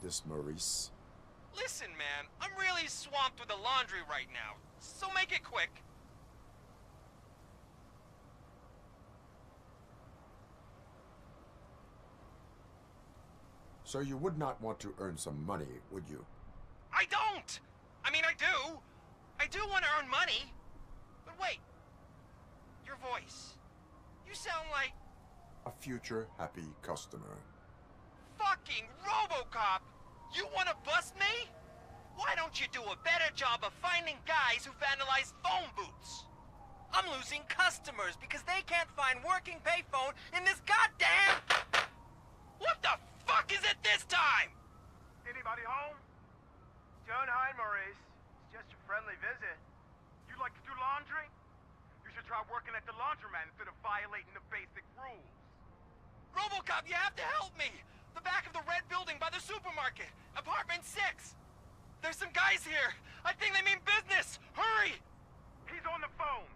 this, Maurice. Listen, man, I'm really swamped with the laundry right now, so make it quick. So you would not want to earn some money, would you? I don't! I mean, I do. I do want to earn money. But wait. Your voice. You sound like... A future happy customer. Fucking RoboCop! You want to bust me? Why don't you do a better job of finding guys who vandalize phone booths? I'm losing customers because they can't find working payphone in this goddamn... What the fuck is it this time? Anybody home? Don't hide, Maurice. It's just a friendly visit. You like to do laundry? You should try working at the laundromat instead of violating the basic rules. RoboCop, you have to help me! The back of the red building by the supermarket. Apartment 6. There's some guys here. I think they mean business. Hurry! He's on the phone.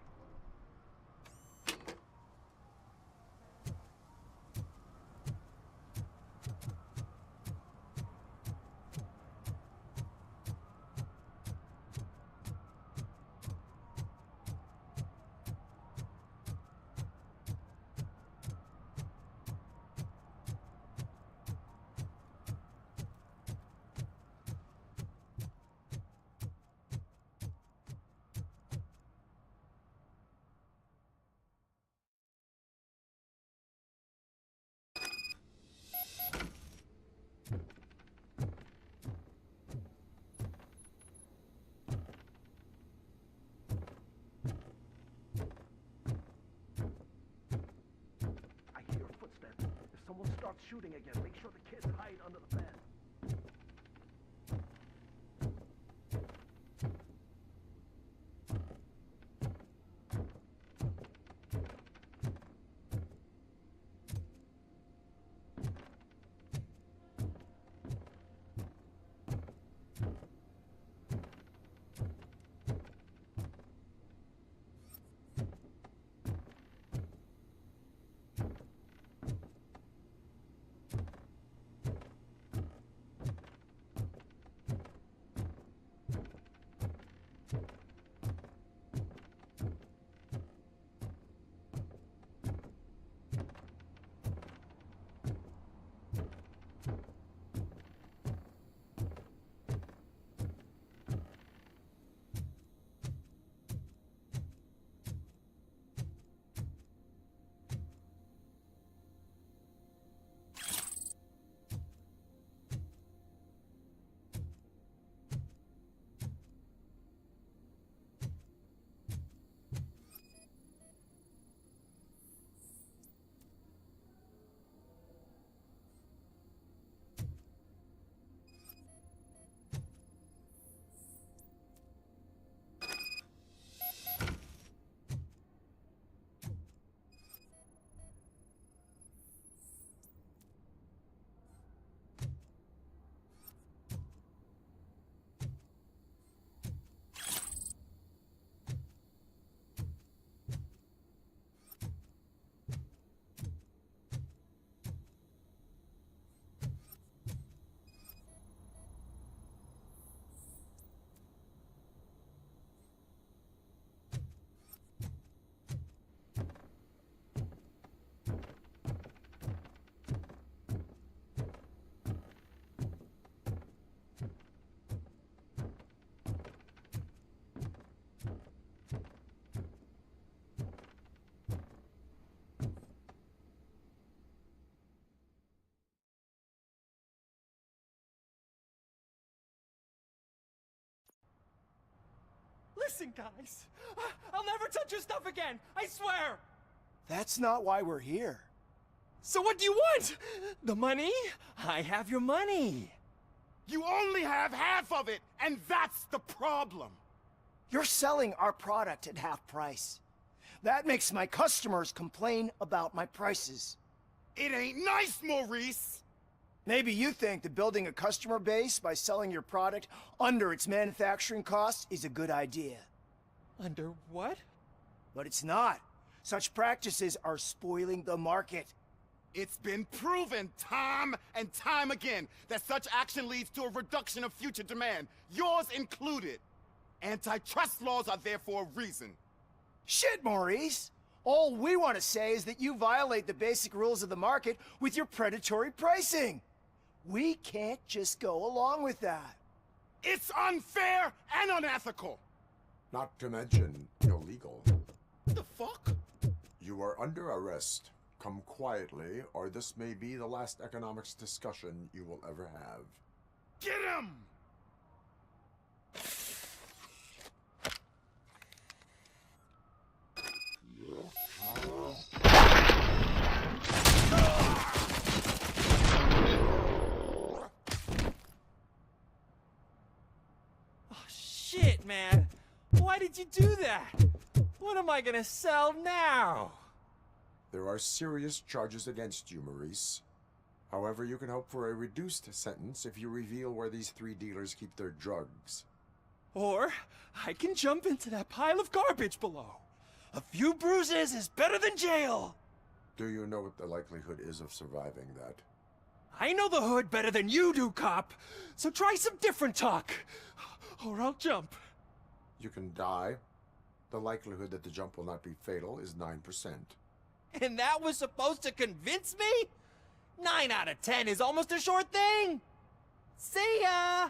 Starts shooting again. Make sure the kids hide under the bed. Listen, guys. I'll never touch your stuff again. I swear. That's not why we're here. So what do you want? The money? I have your money. You only have half of it, and that's the problem. You're selling our product at half price. That makes my customers complain about my prices. It ain't nice, Maurice. Maybe you think that building a customer base by selling your product under its manufacturing costs is a good idea. Under what? But it's not. Such practices are spoiling the market. It's been proven time and time again that such action leads to a reduction of future demand, yours included. Antitrust laws are there for a reason. Shit, Maurice! All we want to say is that you violate the basic rules of the market with your predatory pricing. We can't just go along with that. It's unfair and unethical! Not to mention illegal. What the fuck? You are under arrest. Come quietly, or this may be the last economics discussion you will ever have. Get him! Shit, man. Why did you do that? What am I gonna sell now? There are serious charges against you, Maurice. However, you can hope for a reduced sentence if you reveal where these 3 dealers keep their drugs. Or I can jump into that pile of garbage below. A few bruises is better than jail. Do you know what the likelihood is of surviving that? I know the hood better than you do, cop. So try some different talk. Or I'll jump. You can die. The likelihood that the jump will not be fatal is 9%. And that was supposed to convince me? 9 out of 10 is almost a sure thing. See ya!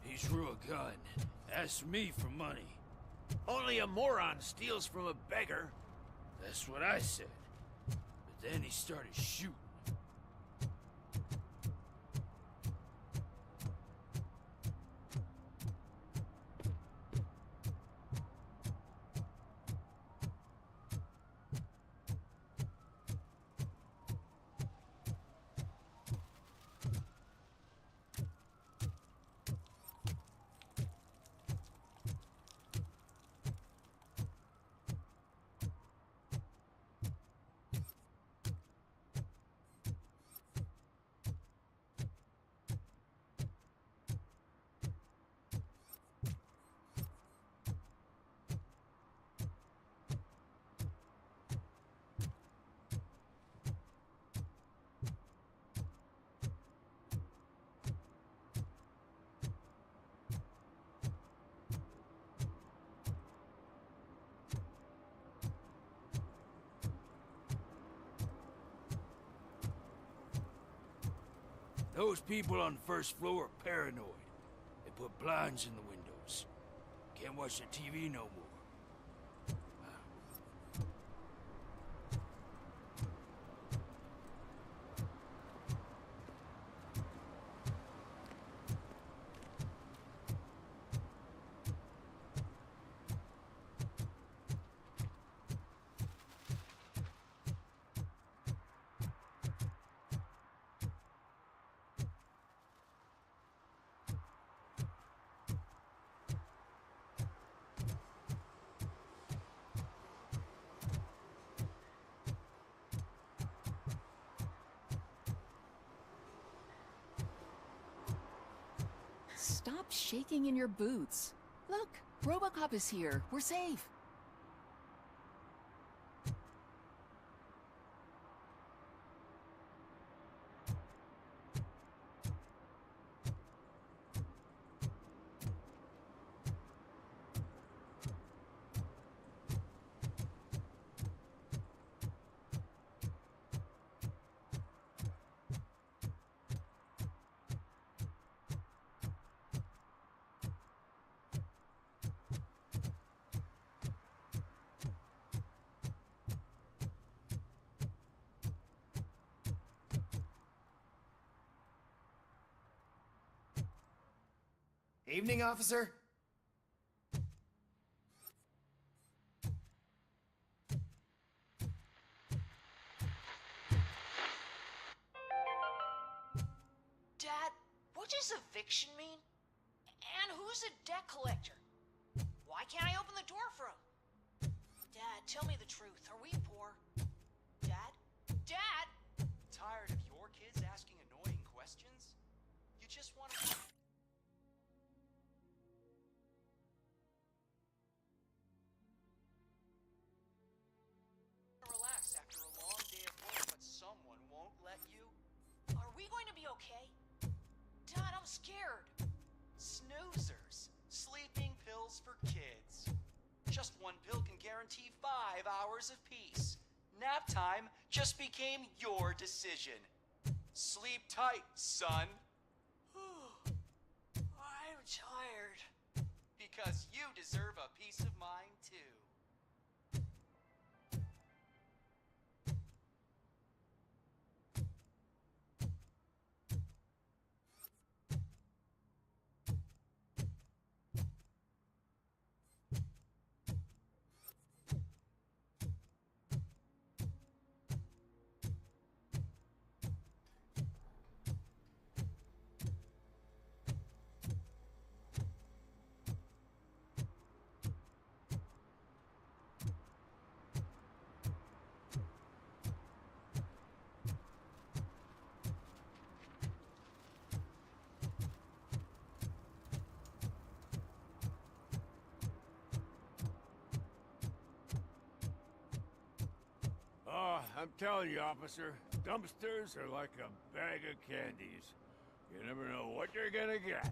He drew a gun, asked me for money. Only a moron steals from a beggar. That's what I said. But then he started shooting. Those people on the first floor are paranoid. They put blinds in the windows. Can't watch the TV no more. Stop shaking in your boots. Look, RoboCop is here. We're safe. Evening, officer. Dad, what does eviction mean? And who's a debt collector? Why can't I open the door for him? Dad, tell me the truth. Are we poor? Dad? Dad? Tired of your kids asking annoying questions? You just want to... relax after a long day of work, but someone won't let you? Are we going to be okay? Dad, I'm scared. Snoozers. Sleeping pills for kids. Just one pill can guarantee 5 hours of peace. Nap time just became your decision. Sleep tight, son. I'm tired. Because you deserve a peace of mind, too. Oh, I'm telling you, officer, dumpsters are like a bag of candies. You never know what you're gonna get.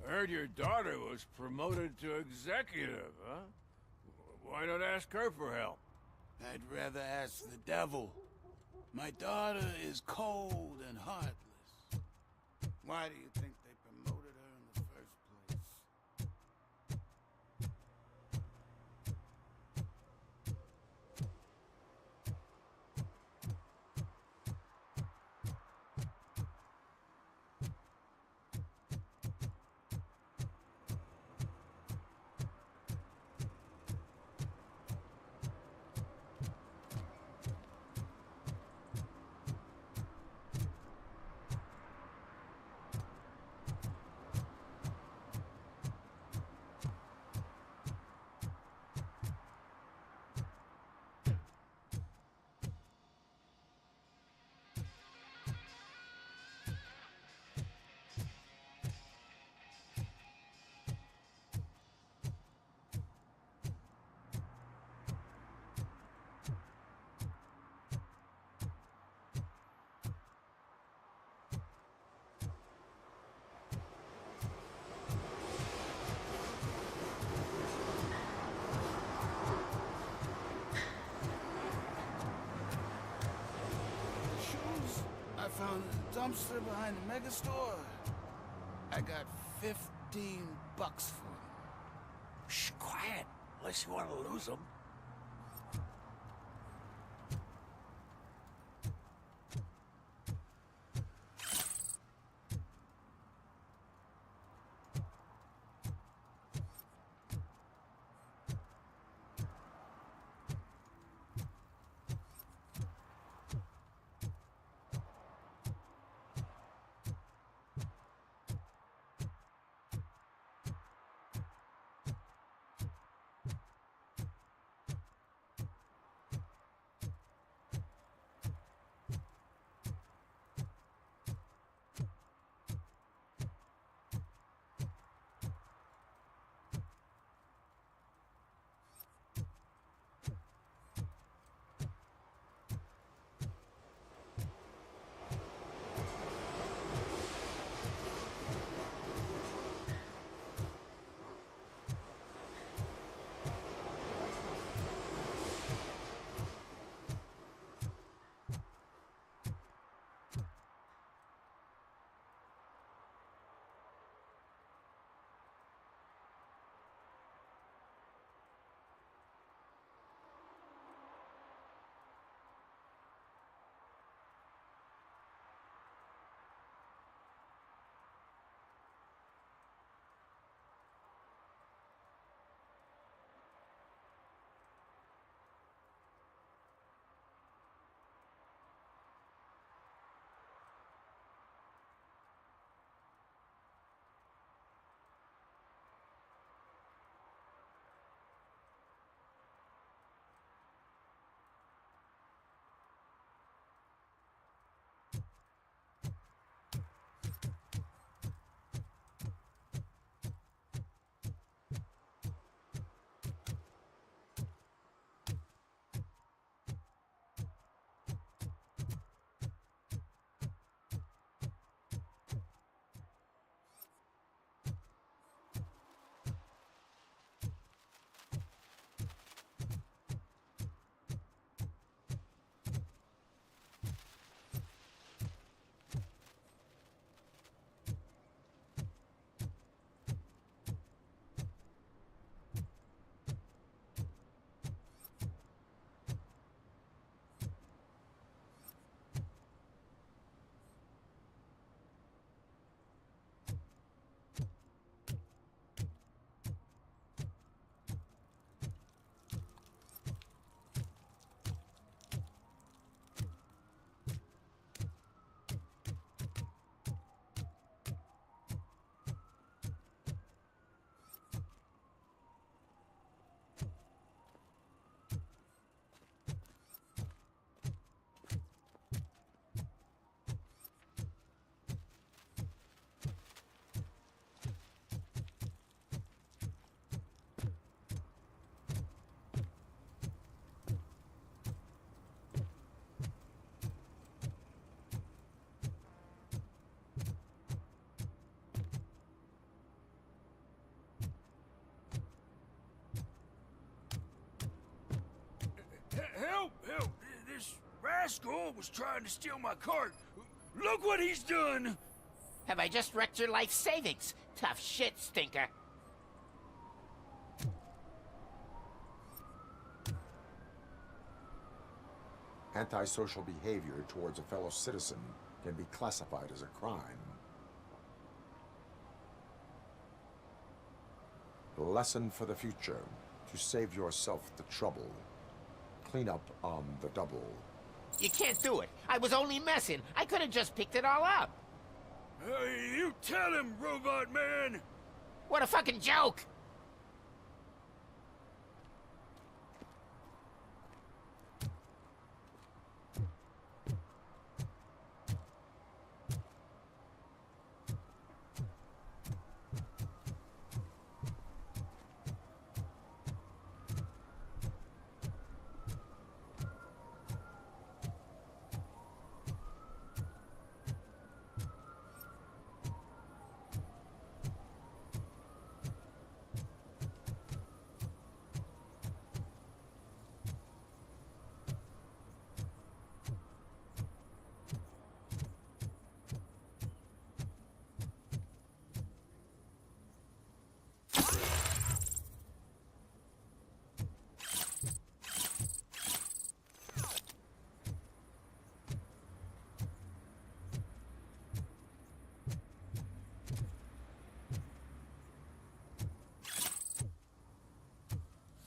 I heard your daughter was promoted to executive, huh? Why not ask her for help? I'd rather ask the devil. My daughter is cold and heartless. Why do you think they promoted her in the first place? Shoes I found in a dumpster behind the mega store. I got $15 for them. Shh, quiet, unless you want to lose them. rascal was trying to steal my cart. Look what he's done! Have I just wrecked your life savings? Tough shit, stinker. Antisocial behavior towards a fellow citizen can be classified as a crime. Lesson for the future: to save yourself the trouble. Clean up on the double. You can't do it. I was only messing. I could have just picked it all up. Hey, you tell him, Robot Man! What a fucking joke!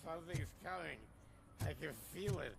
Something's coming. I can feel it.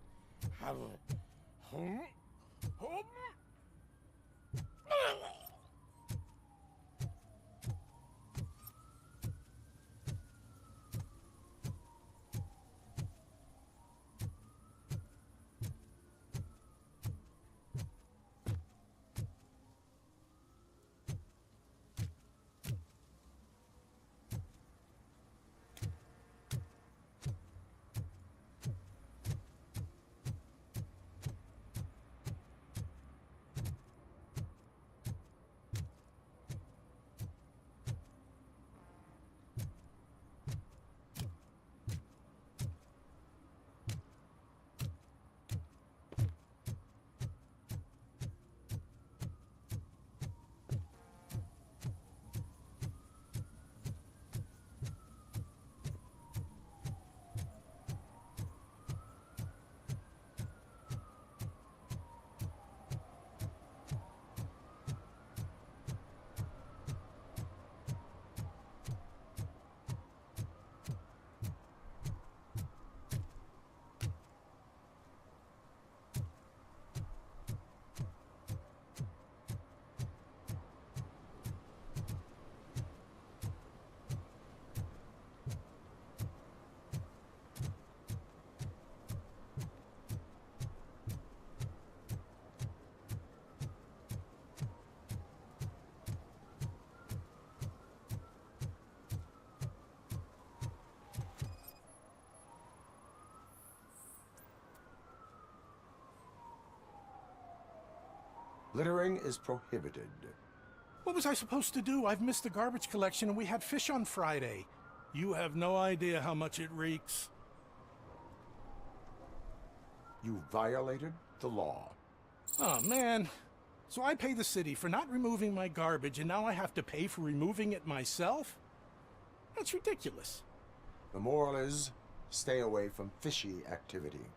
Littering is prohibited. What was I supposed to do? I've missed the garbage collection and we had fish on Friday. You have no idea how much it reeks. You violated the law. Oh, man. So I pay the city for not removing my garbage and now I have to pay for removing it myself? That's ridiculous. The moral is, stay away from fishy activity.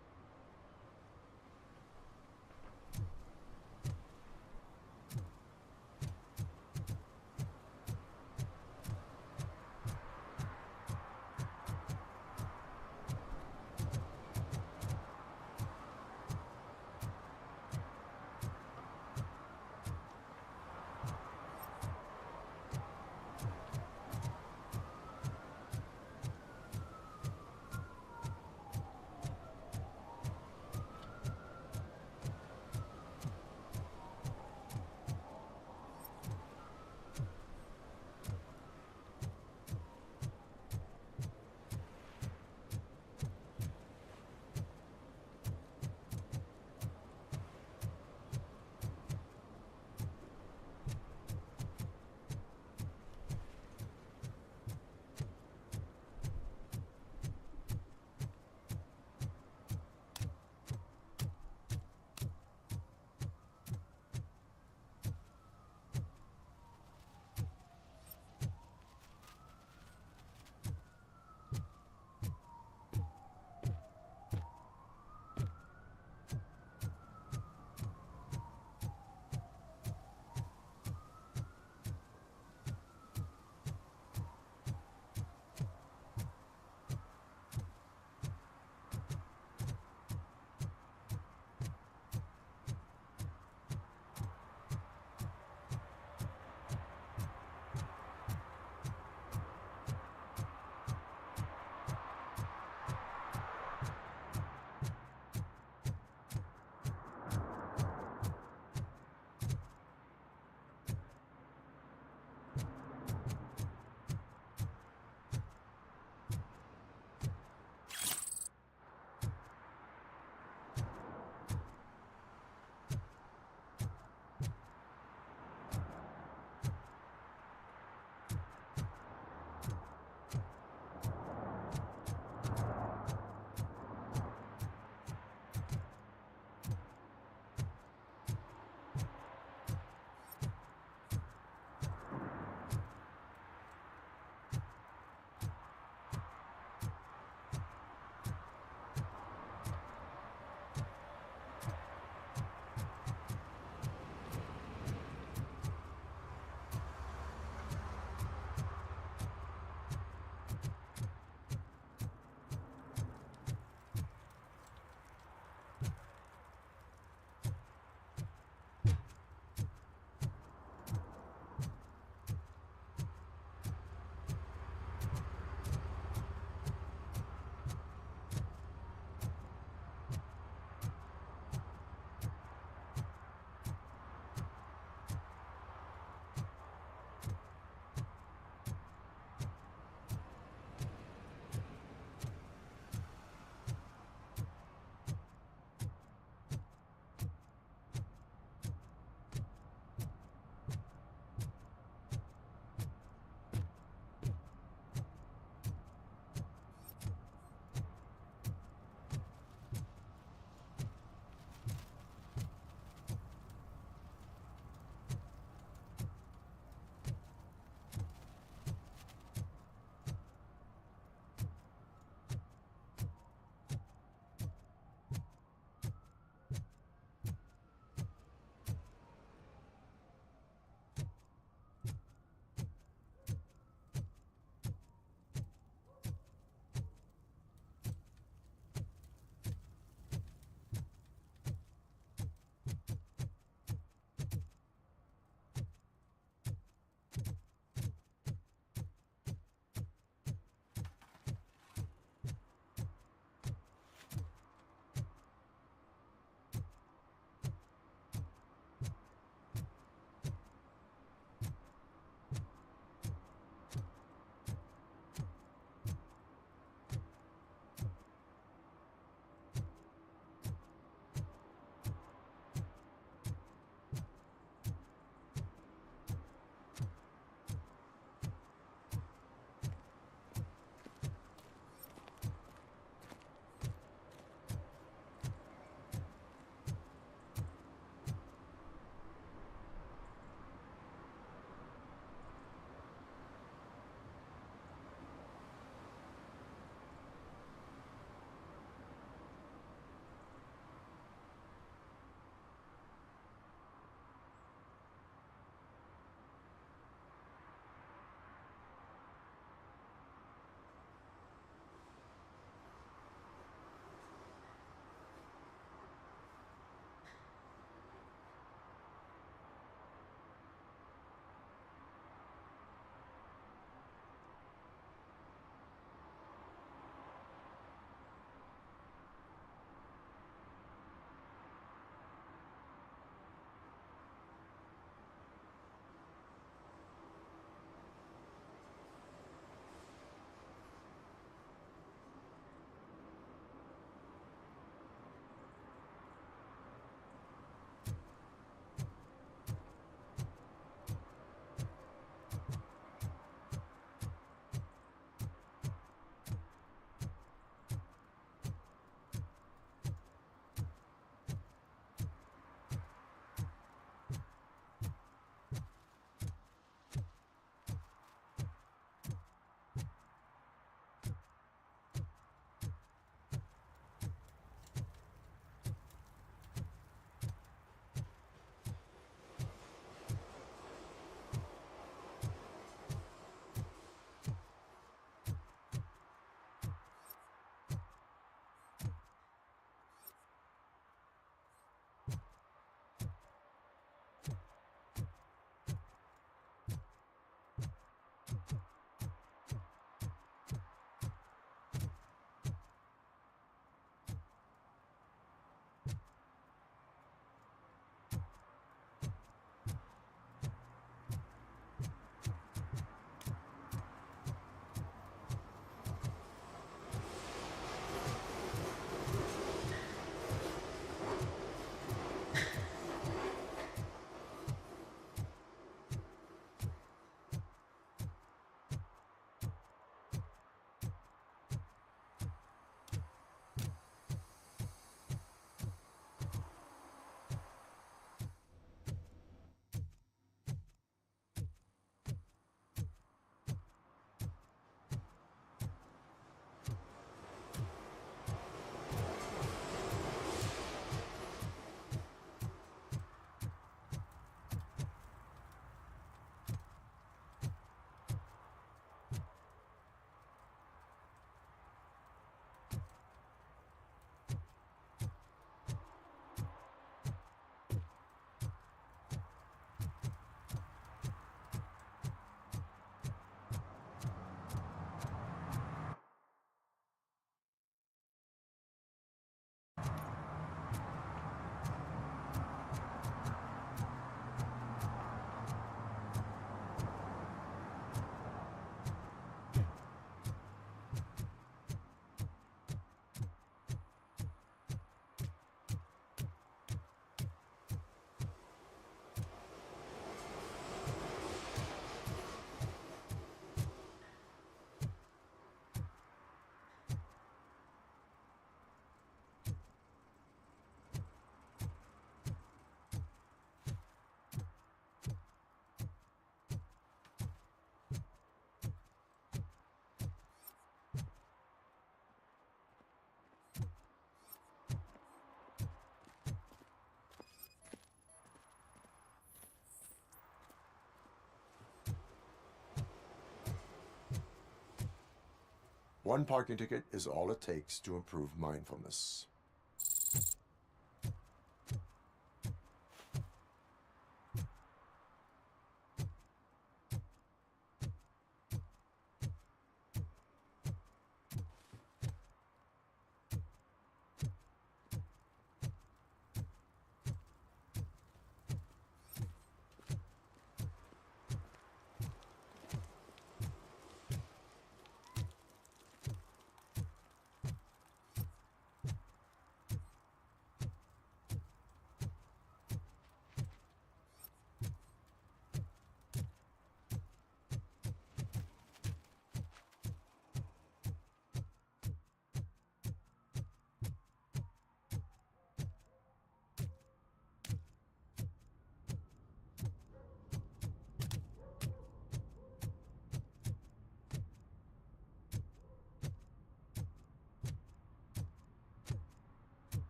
One parking ticket is all it takes to improve mindfulness.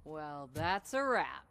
Well, that's a wrap.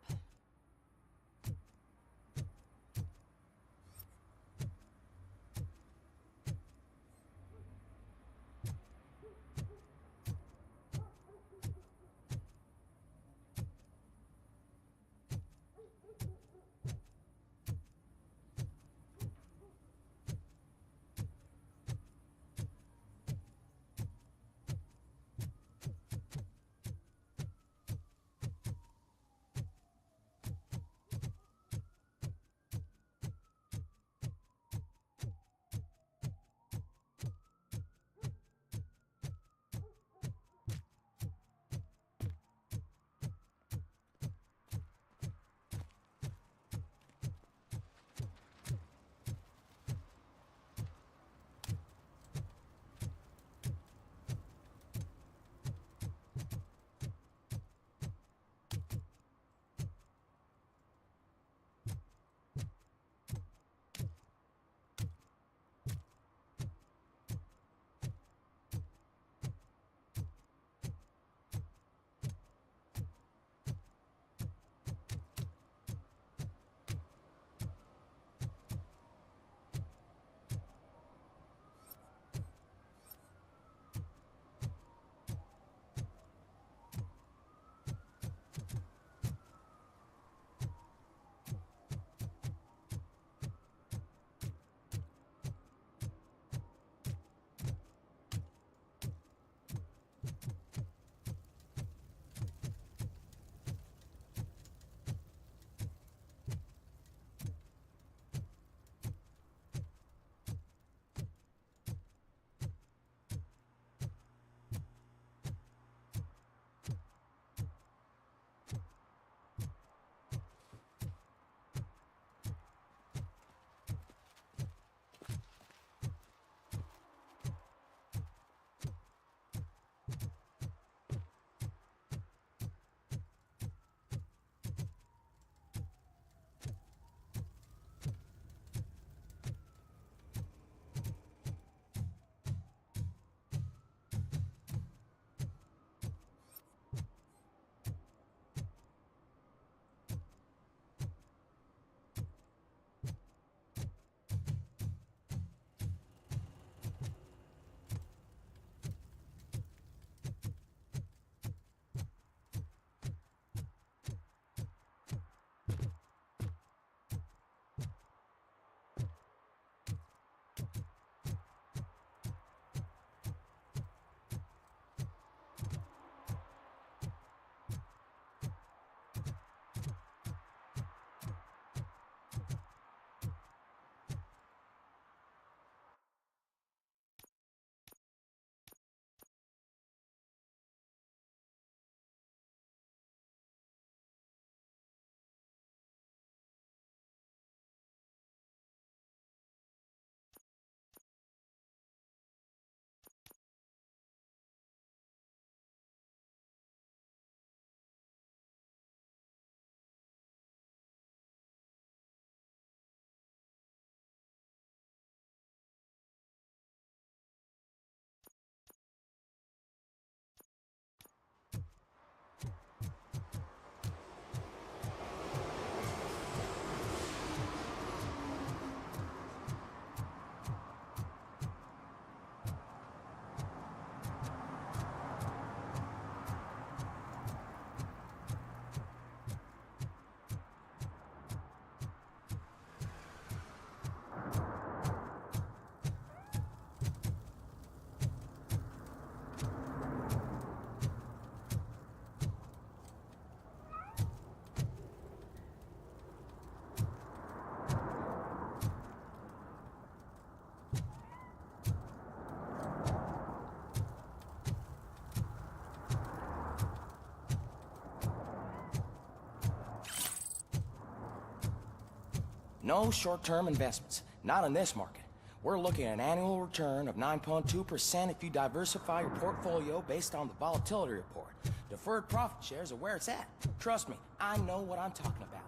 No short-term investments. Not in this market. We're looking at an annual return of 9.2% if you diversify your portfolio based on the volatility report. Deferred profit shares are where it's at. Trust me, I know what I'm talking about.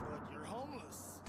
But you're homeless.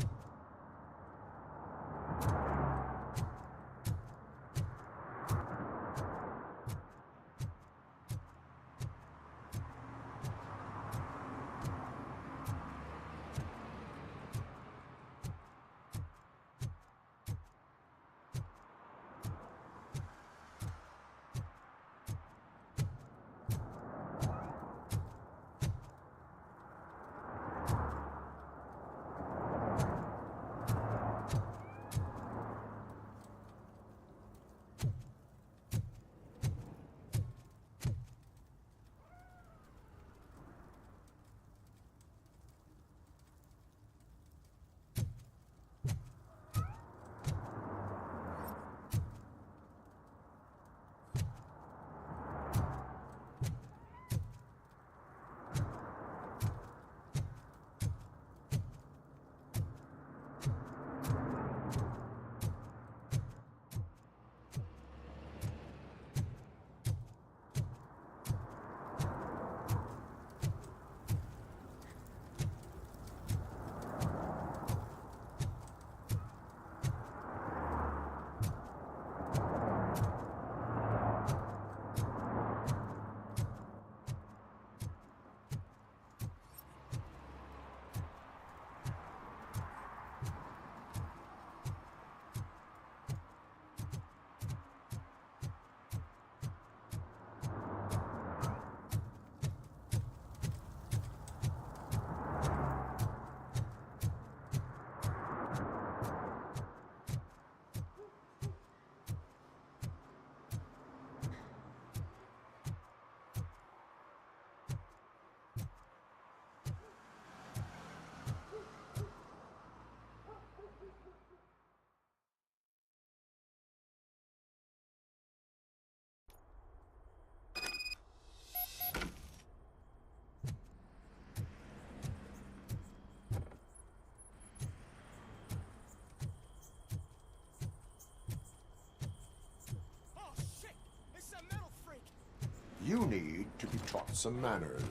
You need to be taught some manners.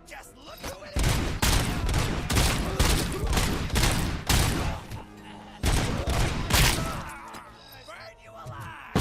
Just look who it is! Burn you alive!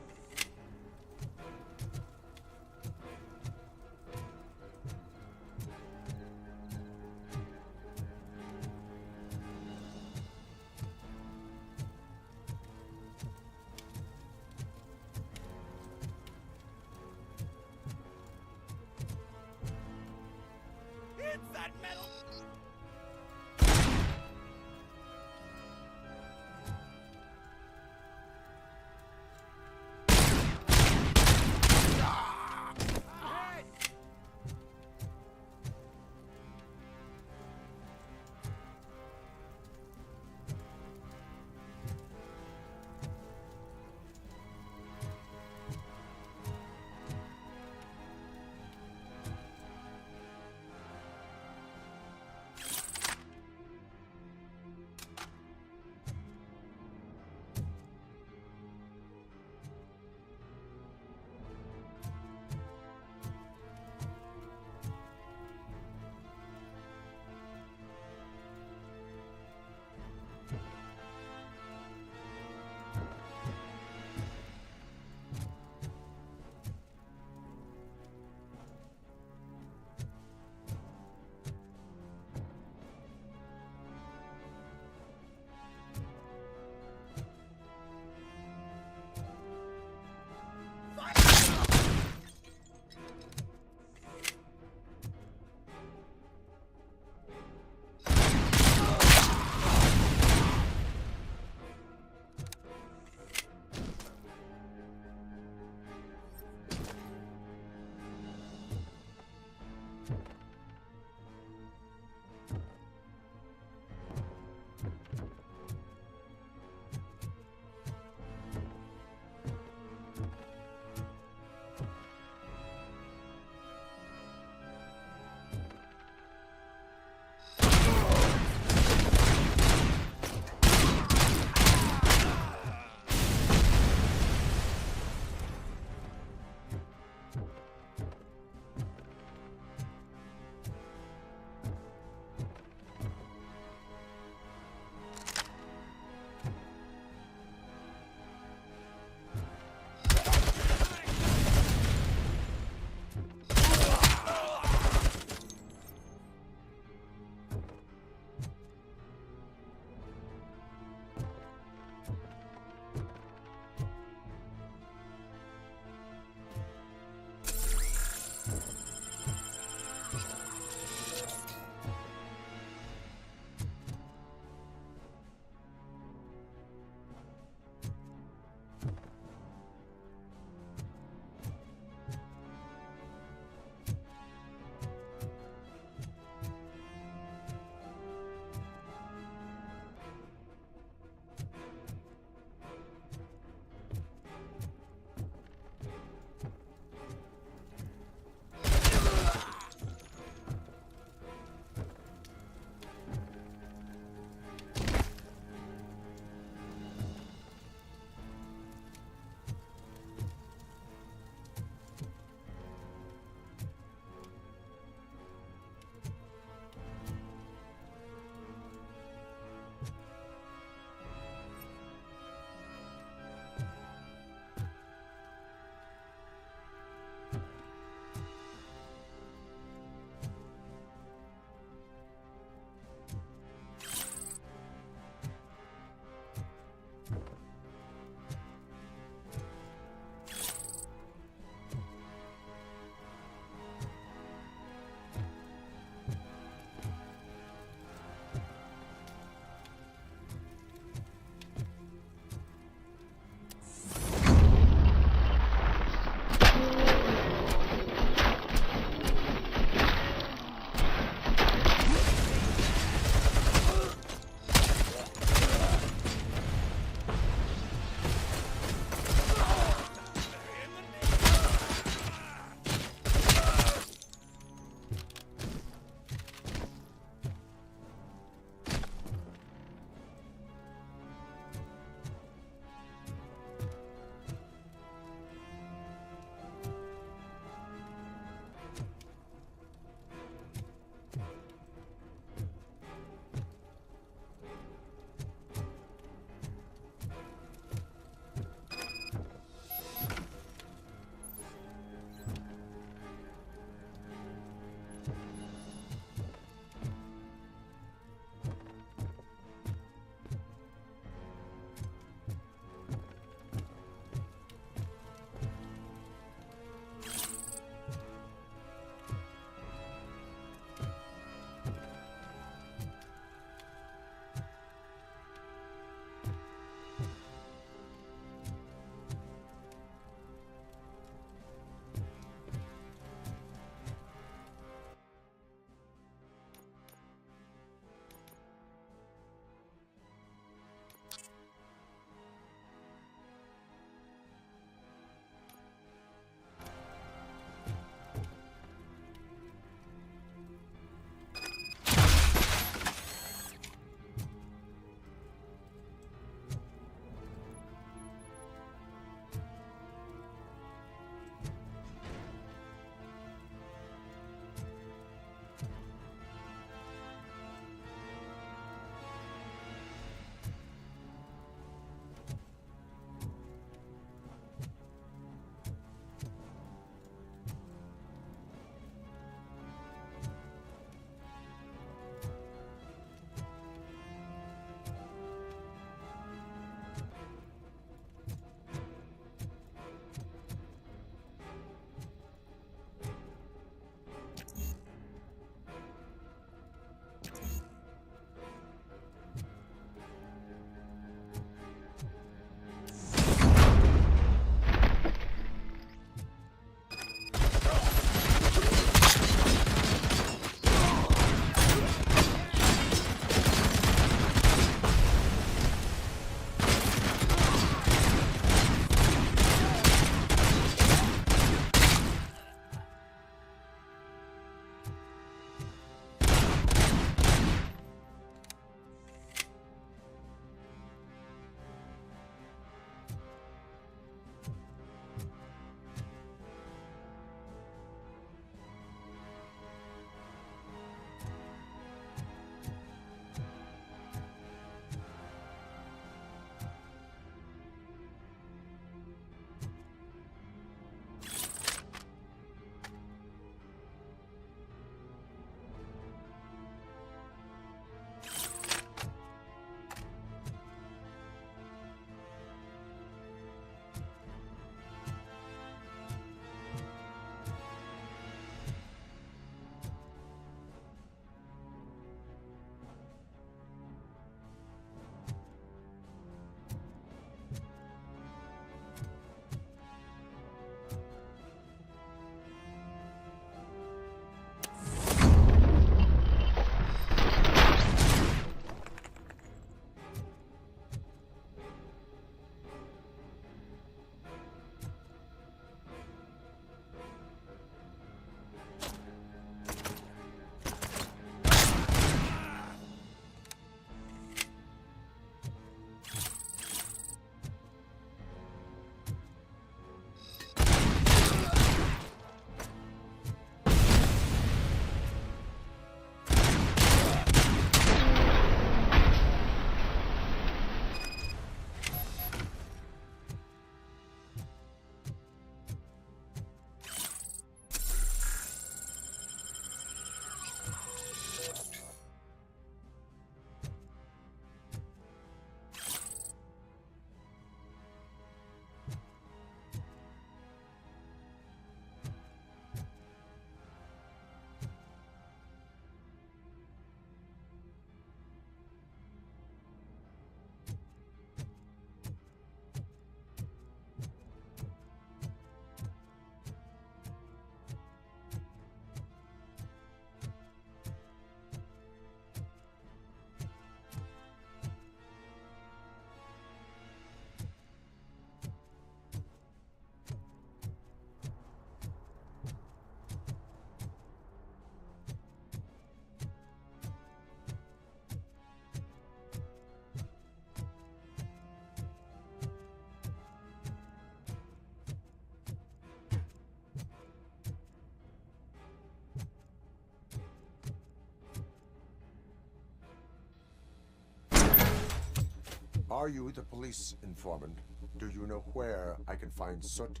Are you the police informant? Do you know where I can find Soot?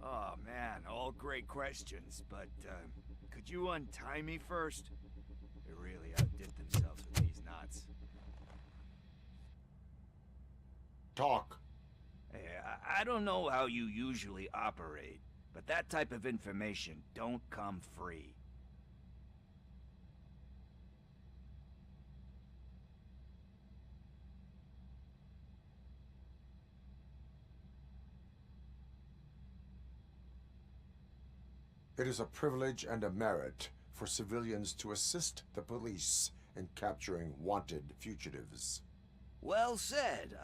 Oh man, all great questions, but could you untie me first? They really outdid themselves with these knots. Talk. Hey, I don't know how you usually operate, but that type of information don't come free. It is a privilege and a merit for civilians to assist the police in capturing wanted fugitives. Well said.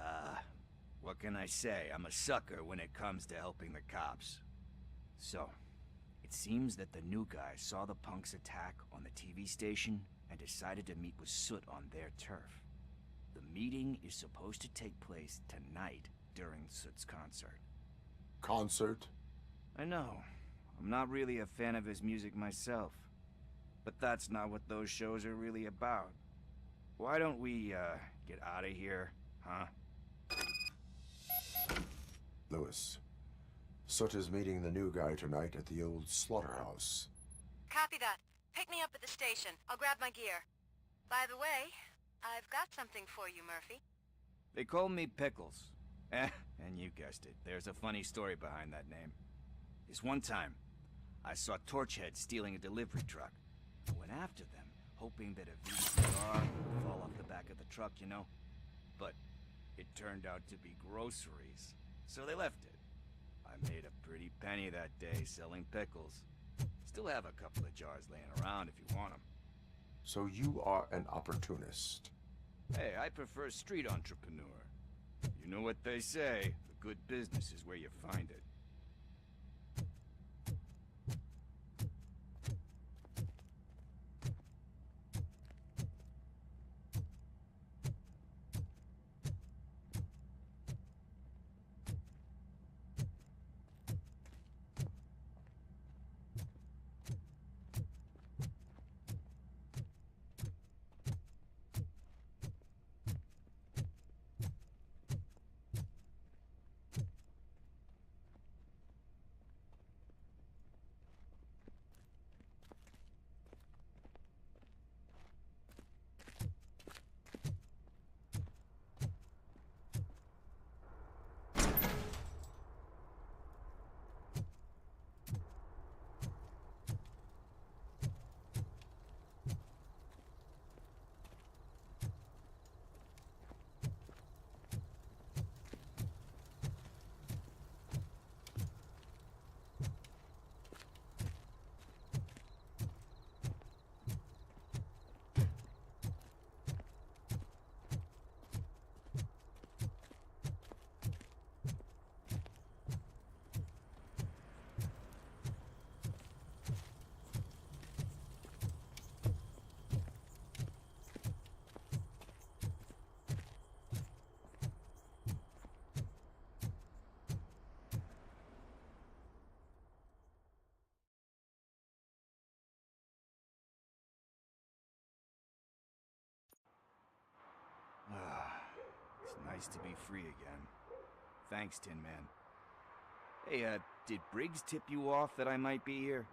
What can I say? I'm a sucker when it comes to helping the cops. So, it seems that the new guy saw the punks' attack on the TV station and decided to meet with Soot on their turf. The meeting is supposed to take place tonight during Soot's concert. Concert? I know. I'm not really a fan of his music myself. But that's not what those shows are really about. Why don't we, get out of here, huh? Lewis. Soot is meeting the new guy tonight at the old slaughterhouse. Copy that. Pick me up at the station. I'll grab my gear. By the way, I've got something for you, Murphy. They call me Pickles. And you guessed it, there's a funny story behind that name. This one time, I saw Torchhead stealing a delivery truck. I went after them, hoping that a VCR would fall off the back of the truck, you know? But it turned out to be groceries, so they left it. I made a pretty penny that day selling pickles. Still have a couple of jars laying around if you want them. So you are an opportunist. Hey, I prefer street entrepreneur. You know what they say, a good business is where you find it. It's nice to be free again. Thanks, Tin Man. Hey, did Briggs tip you off that I might be here?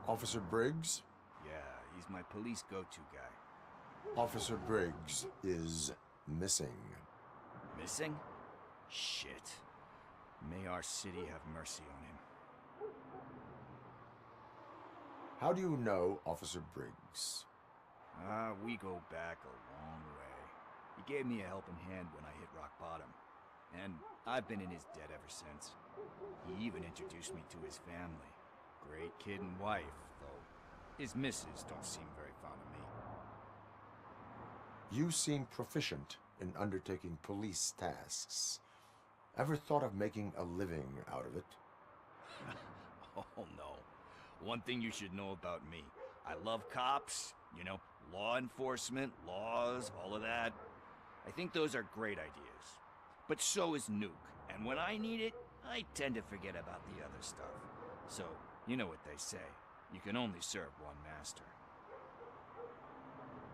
Officer Briggs? Yeah, he's my police go-to guy. Officer Briggs is missing. Missing? Shit. May our city have mercy on him. How do you know Officer Briggs? We go back a long way. He gave me a helping hand when I hit rock bottom. And I've been in his debt ever since. He even introduced me to his family. Great kid and wife, though his missus don't seem very fond of me. You seem proficient in undertaking police tasks. Ever thought of making a living out of it? Oh no. One thing you should know about me. I love cops, you know, law enforcement, laws, all of that. I think those are great ideas. But so is Nuke, and when I need it, I tend to forget about the other stuff. So, you know what they say. You can only serve one master.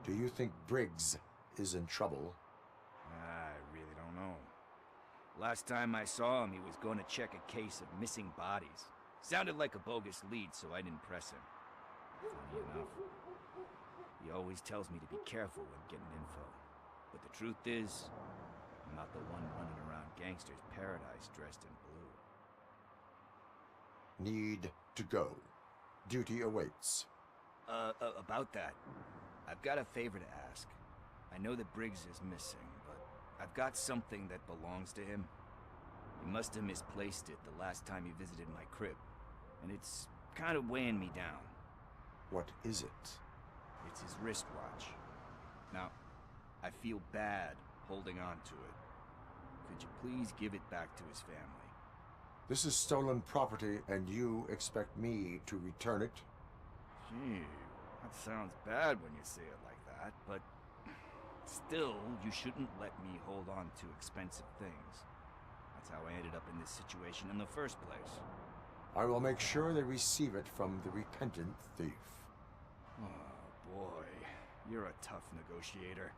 Do you think Briggs is in trouble? Last time I saw him, he was going to check a case of missing bodies. Sounded like a bogus lead, so I didn't press him. Funny enough. He always tells me to be careful when getting info. But the truth is, I'm not the one running around gangster's paradise dressed in blue. Need to go. Duty awaits. About that, I've got a favor to ask. I know that Briggs is missing, but I've got something that belongs to him. He must have misplaced it the last time he visited my crib, and it's kind of weighing me down. What is it? It's his wristwatch. Now, I feel bad holding on to it. Could you please give it back to his family? This is stolen property, and you expect me to return it? Gee, that sounds bad when you say it like that, but still, you shouldn't let me hold on to expensive things. That's how I ended up in this situation in the first place. I will make sure they receive it from the repentant thief. Oh boy, you're a tough negotiator.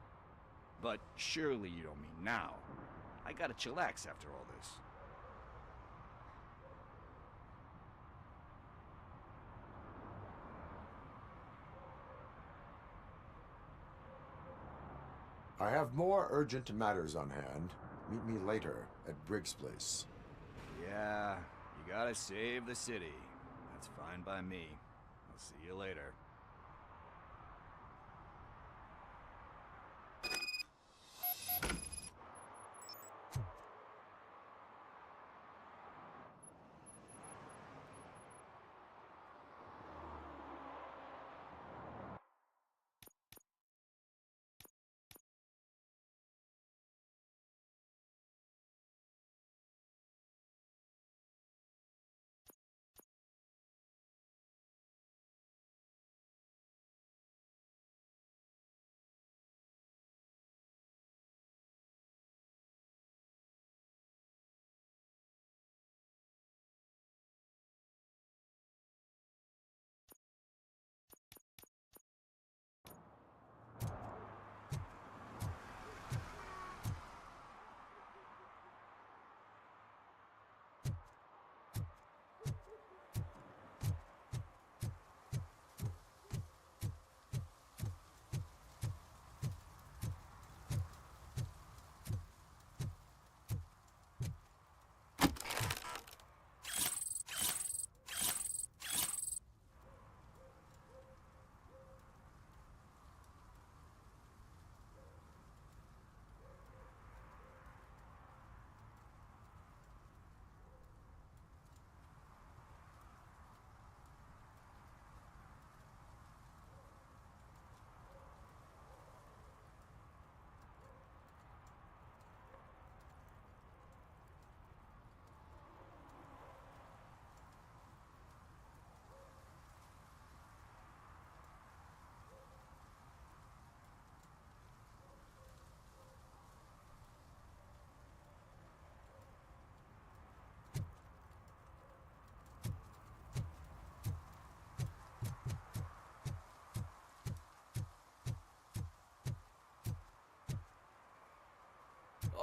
But surely you don't mean now. I gotta chillax after all this. I have more urgent matters on hand. Meet me later at Briggs' place. Yeah, you gotta save the city. That's fine by me. I'll see you later.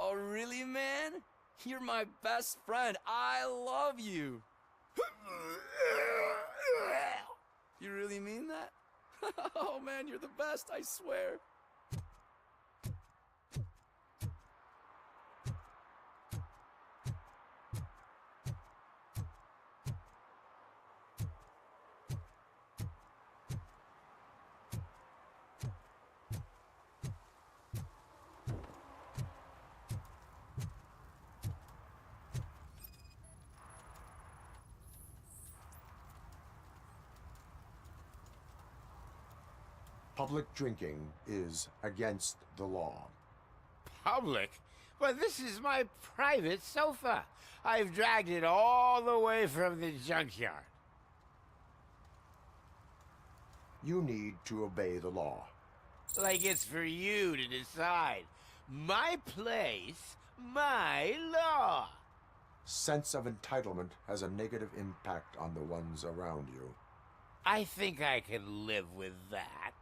Oh, really, man? You're my best friend. I love you. You really mean that? Oh, man, you're the best, I swear. Public drinking is against the law. Public? But this is my private sofa. I've dragged it all the way from the junkyard. You need to obey the law. Like it's for you to decide. My place, my law. Sense of entitlement has a negative impact on the ones around you. I think I can live with that.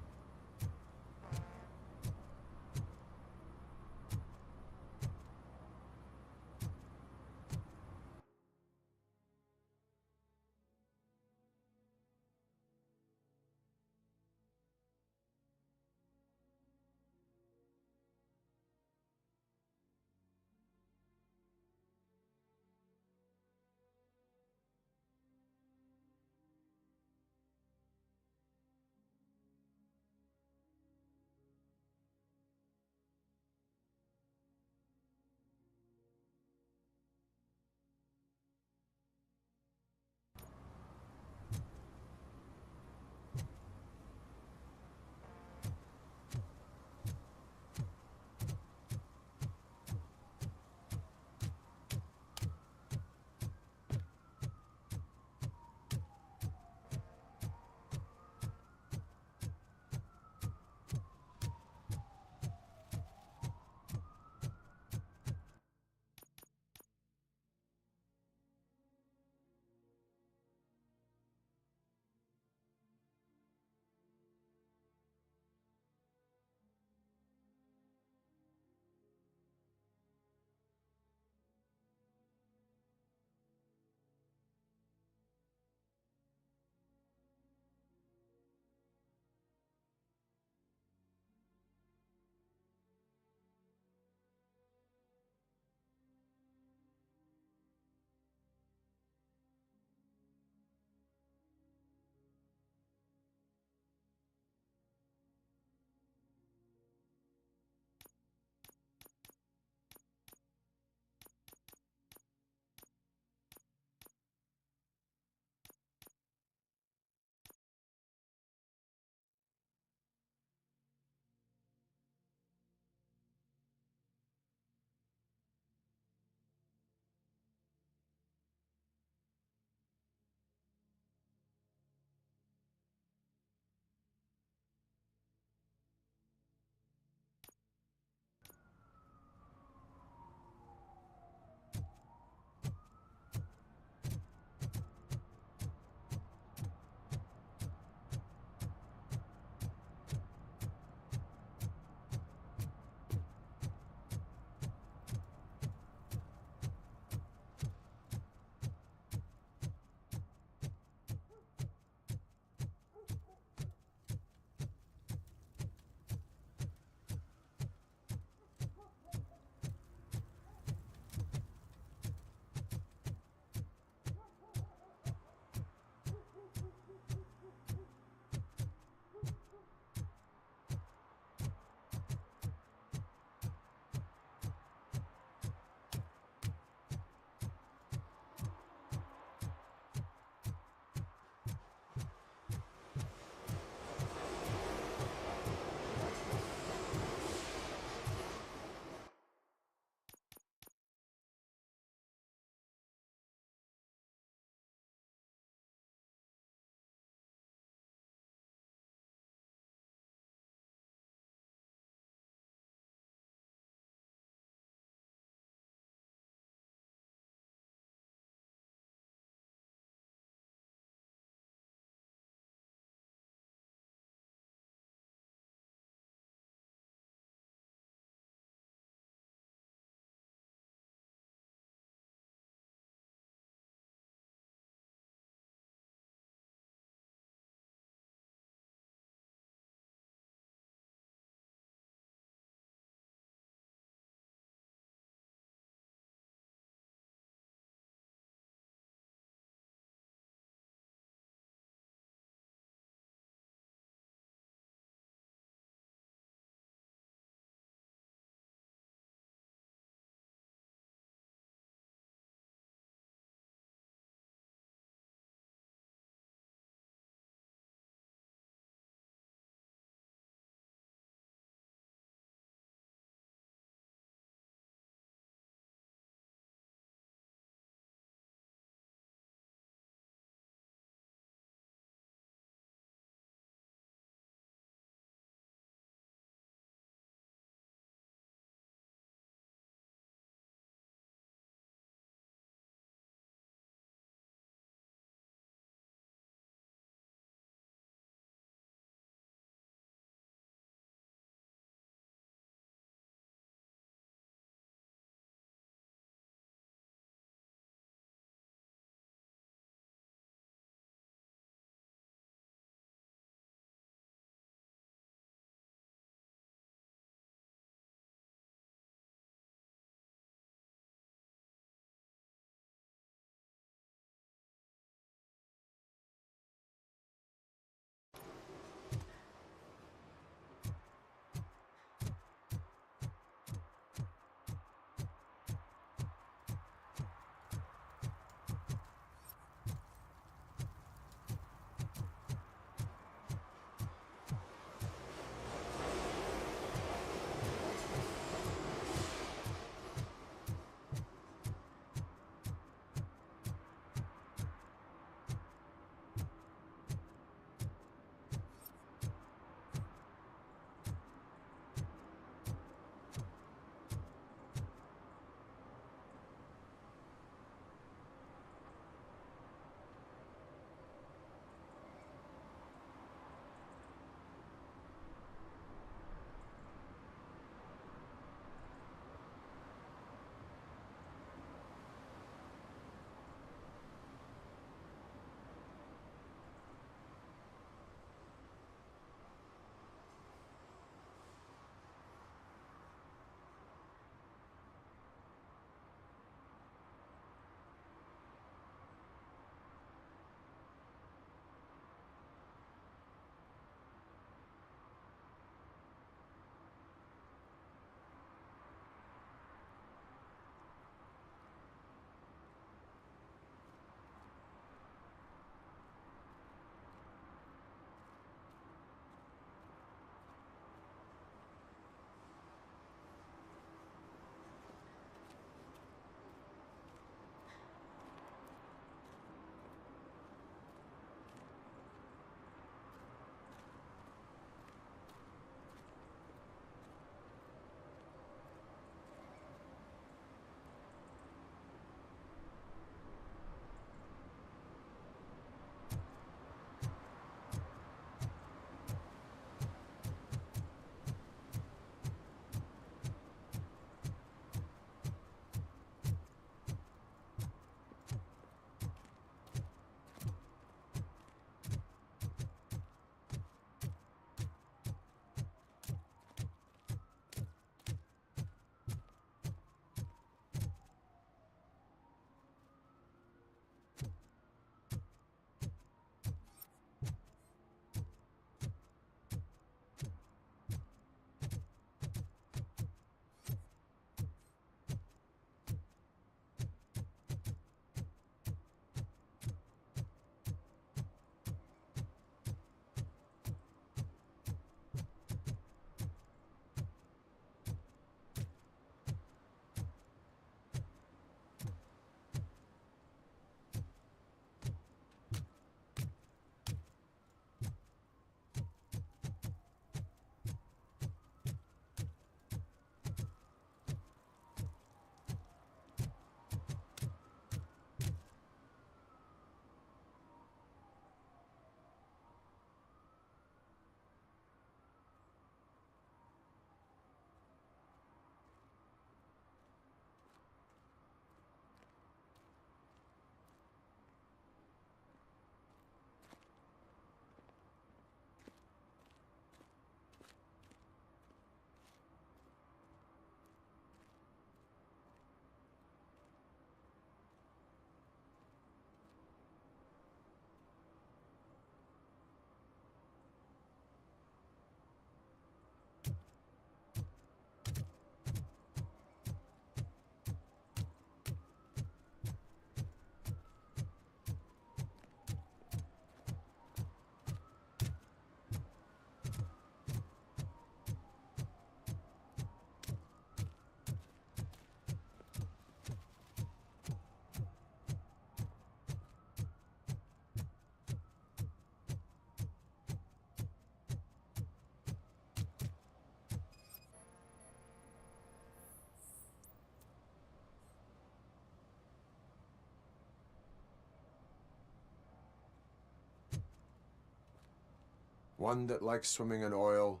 One that likes swimming in oil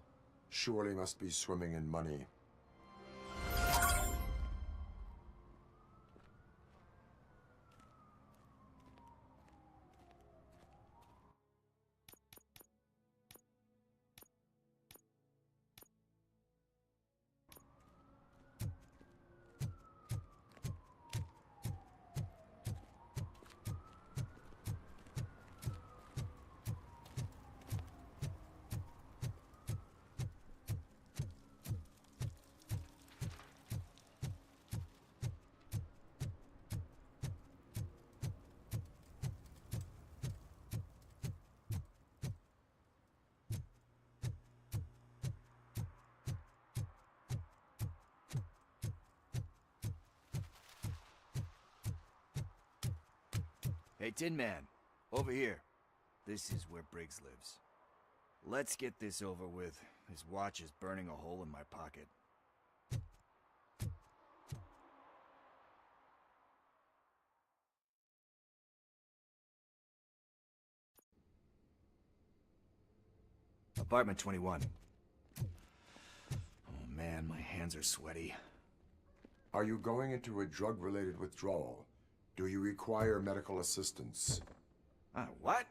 surely must be swimming in money. Hey, Tin Man, over here. This is where Briggs lives. Let's get this over with. His watch is burning a hole in my pocket. Apartment 21. Oh man, my hands are sweaty. Are you going into a drug-related withdrawal? Do you require medical assistance? What?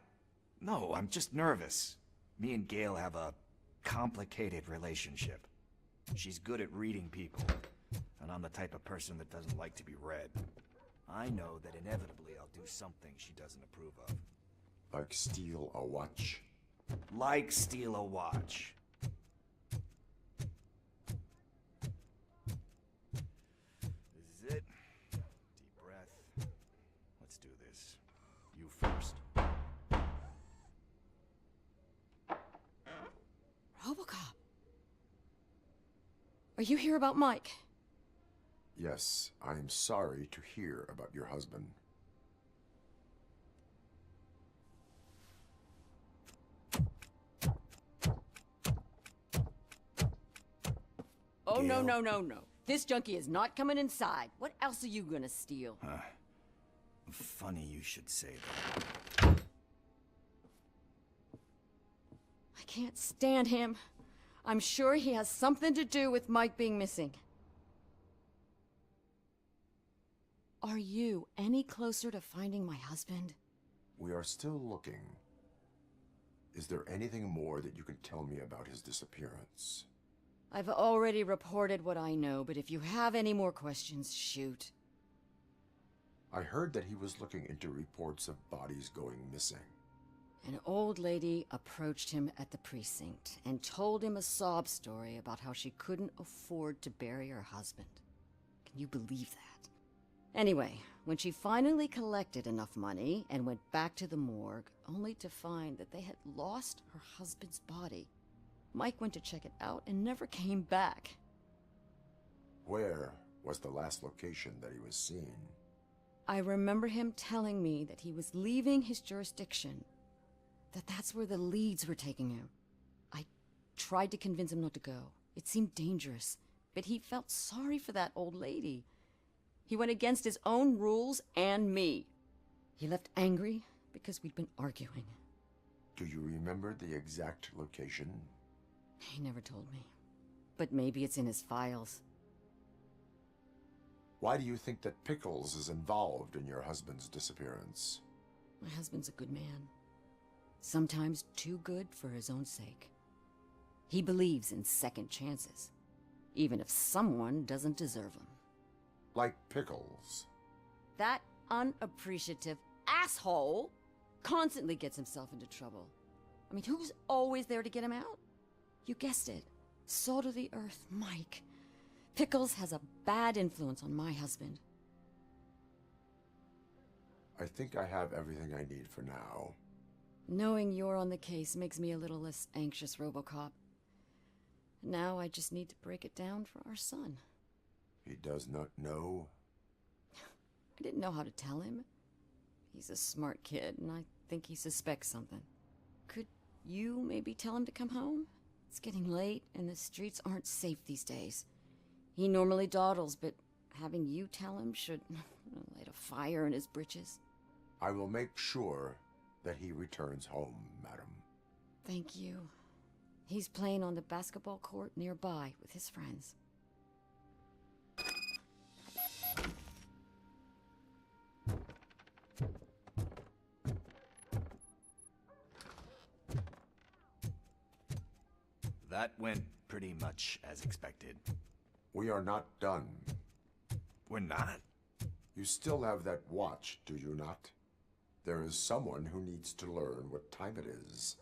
No, I'm just nervous. Me and Gail have a complicated relationship. She's good at reading people, and I'm the type of person that doesn't like to be read. I know that inevitably I'll do something she doesn't approve of. Like steal a watch? Like steal a watch. This is it. Deep breath. Let's do this. You first. RoboCop. Are you here about Mike? Yes, I am sorry to hear about your husband. Oh, no, no, no, no. This junkie is not coming inside. What else are you gonna steal? Funny you should say that. I can't stand him. I'm sure he has something to do with Mike being missing. Are you any closer to finding my husband? We are still looking. Is there anything more that you can tell me about his disappearance? I've already reported what I know, but if you have any more questions, shoot. I heard that he was looking into reports of bodies going missing. An old lady approached him at the precinct and told him a sob story about how she couldn't afford to bury her husband. Can you believe that? Anyway, when she finally collected enough money and went back to the morgue, only to find that they had lost her husband's body, Mike went to check it out and never came back. Where was the last location that he was seen? I remember him telling me that he was leaving his jurisdiction, that's where the leads were taking him. I tried to convince him not to go. It seemed dangerous, but he felt sorry for that old lady. He went against his own rules and me. He left angry because we'd been arguing. Do you remember the exact location? He never told me, but maybe it's in his files. Why do you think that Pickles is involved in your husband's disappearance? My husband's a good man. Sometimes too good for his own sake. He believes in second chances, even if someone doesn't deserve them. Like Pickles. That unappreciative asshole constantly gets himself into trouble. I mean, who's always there to get him out? You guessed it. Salt of the earth, Mike. Pickles has a bad influence on my husband. I think I have everything I need for now. Knowing you're on the case makes me a little less anxious, RoboCop. Now I just need to break it down for our son. He does not know? I didn't know how to tell him. He's a smart kid, and I think he suspects something. Could you maybe tell him to come home? It's getting late, and the streets aren't safe these days. He normally dawdles, but having you tell him should light a fire in his britches. I will make sure that he returns home, madam. Thank you. He's playing on the basketball court nearby with his friends. That went pretty much as expected. We are not done. We're not? You still have that watch, do you not? There is someone who needs to learn what time it is.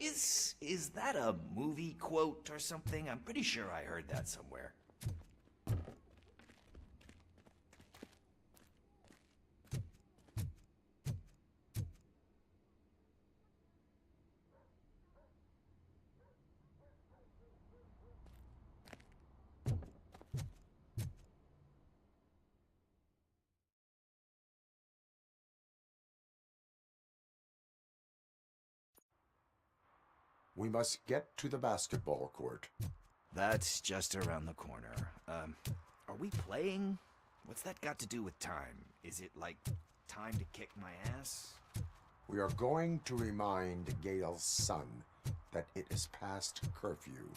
Is that a movie quote or something? I'm pretty sure I heard that somewhere. We must get to the basketball court. That's just around the corner. Are we playing? What's that got to do with time? Is it like time to kick my ass? We are going to remind Gail's son that it is past curfew.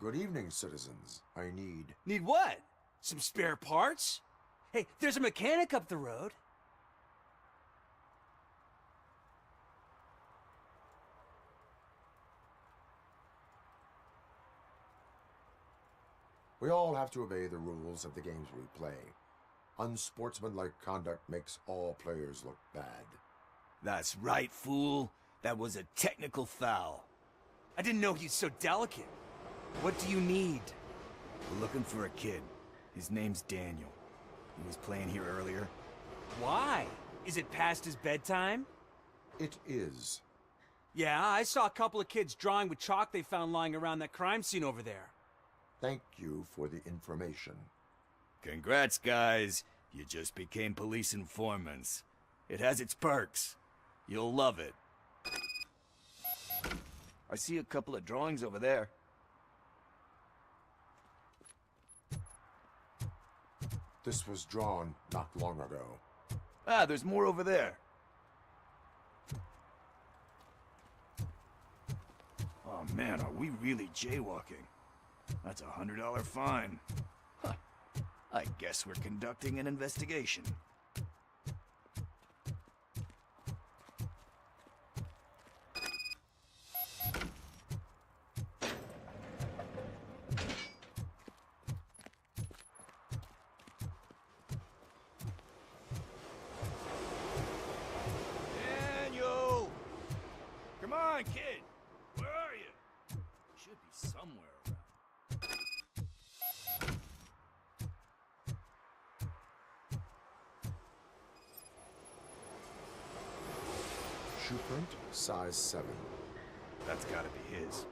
Good evening, citizens. I need... Need what? Some spare parts? Hey, there's a mechanic up the road. We all have to obey the rules of the games we play. Unsportsmanlike conduct makes all players look bad. That's right, fool. That was a technical foul. I didn't know he's so delicate. What do you need? We're looking for a kid. His name's Daniel. He was playing here earlier. Why? Is it past his bedtime? It is. Yeah, I saw a couple of kids drawing with chalk they found lying around that crime scene over there. Thank you for the information. Congrats, guys. You just became police informants. It has its perks. You'll love it. I see a couple of drawings over there. This was drawn not long ago. Ah, there's more over there. Oh man, are we really jaywalking? That's a $100 fine. Huh. I guess we're conducting an investigation. Daniel! Come on, kid! Where are you? Should be somewhere around. Shoe print, size 7. That's gotta be his.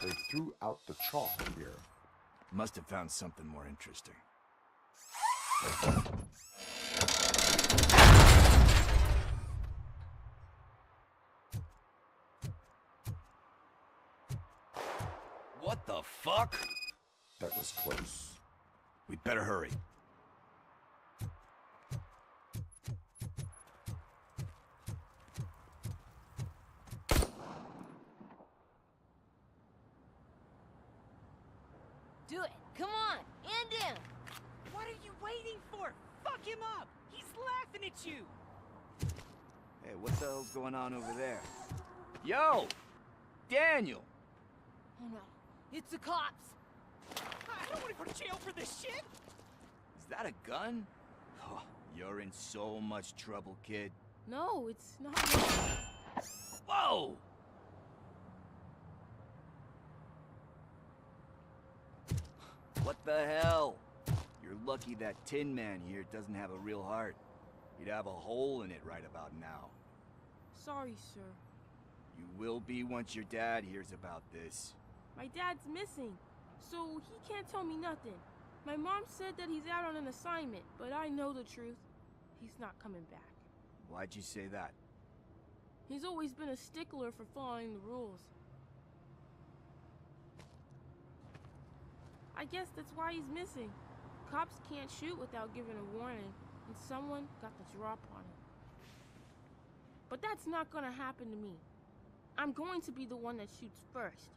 They threw out the chalk here. Must have found something more interesting. What the fuck? That was close. We'd better hurry. Do it. Come on. End him. What are you waiting for? Fuck him up. He's laughing at you. Hey, what the hell's going on over there? Yo! Daniel! Oh no. It's the cops. Ha! I don't want to go to jail for this shit! Is that a gun? Oh, you're in so much trouble, kid. No, it's not. Whoa! What the hell? You're lucky that Tin Man here doesn't have a real heart. He'd have a hole in it right about now. Sorry, sir. You will be once your dad hears about this. My dad's missing, so he can't tell me nothing. My mom said that he's out on an assignment, but I know the truth. He's not coming back. Why'd you say that? He's always been a stickler for following the rules. I guess that's why he's missing. Cops can't shoot without giving a warning, and someone got the drop on him. But that's not gonna happen to me. I'm going to be the one that shoots first.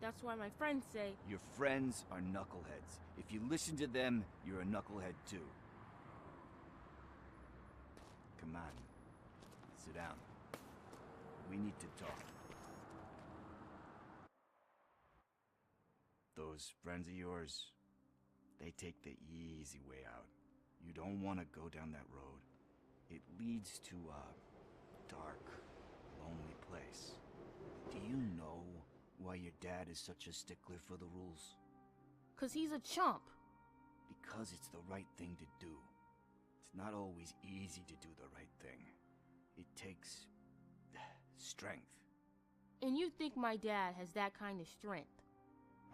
That's why my friends say... Your friends are knuckleheads. If you listen to them, you're a knucklehead too. Come on. Sit down. We need to talk. Those friends of yours, they take the easy way out. You don't want to go down that road. It leads to a dark, lonely place. Do you know why your dad is such a stickler for the rules? 'Cause he's a chump. Because it's the right thing to do. It's not always easy to do the right thing. It takes strength. And you think my dad has that kind of strength?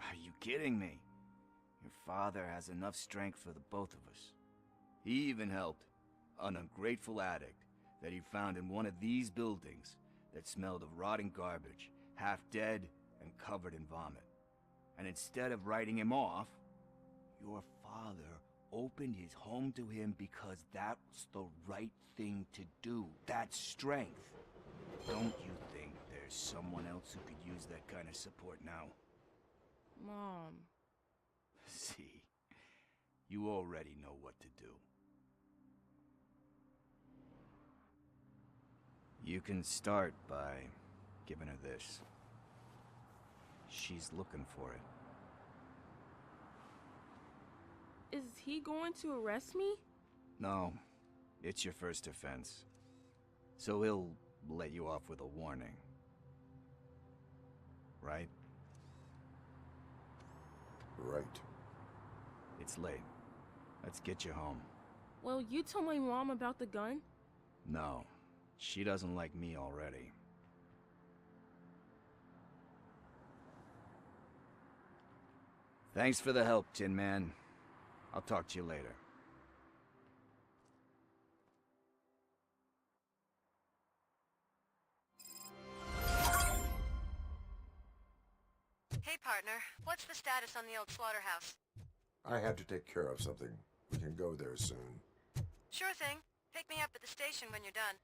Are you kidding me? Your father has enough strength for the both of us. He even helped an ungrateful addict that he found in one of these buildings that smelled of rotting garbage, half dead and covered in vomit. And instead of writing him off, your father opened his home to him because that's the right thing to do. That's strength. Don't you think there's someone else who could use that kind of support now? Mom. See, you already know what to do. You can start by giving her this. She's looking for it. Is he going to arrest me? No, it's your first offense. So he'll let you off with a warning. Right? Right. It's late. Let's get you home. Well, you told my mom about the gun? No, she doesn't like me already. Thanks for the help, Tin Man. I'll talk to you later. Hey, partner. What's the status on the old slaughterhouse? I had to take care of something. We can go there soon. Sure thing. Pick me up at the station when you're done.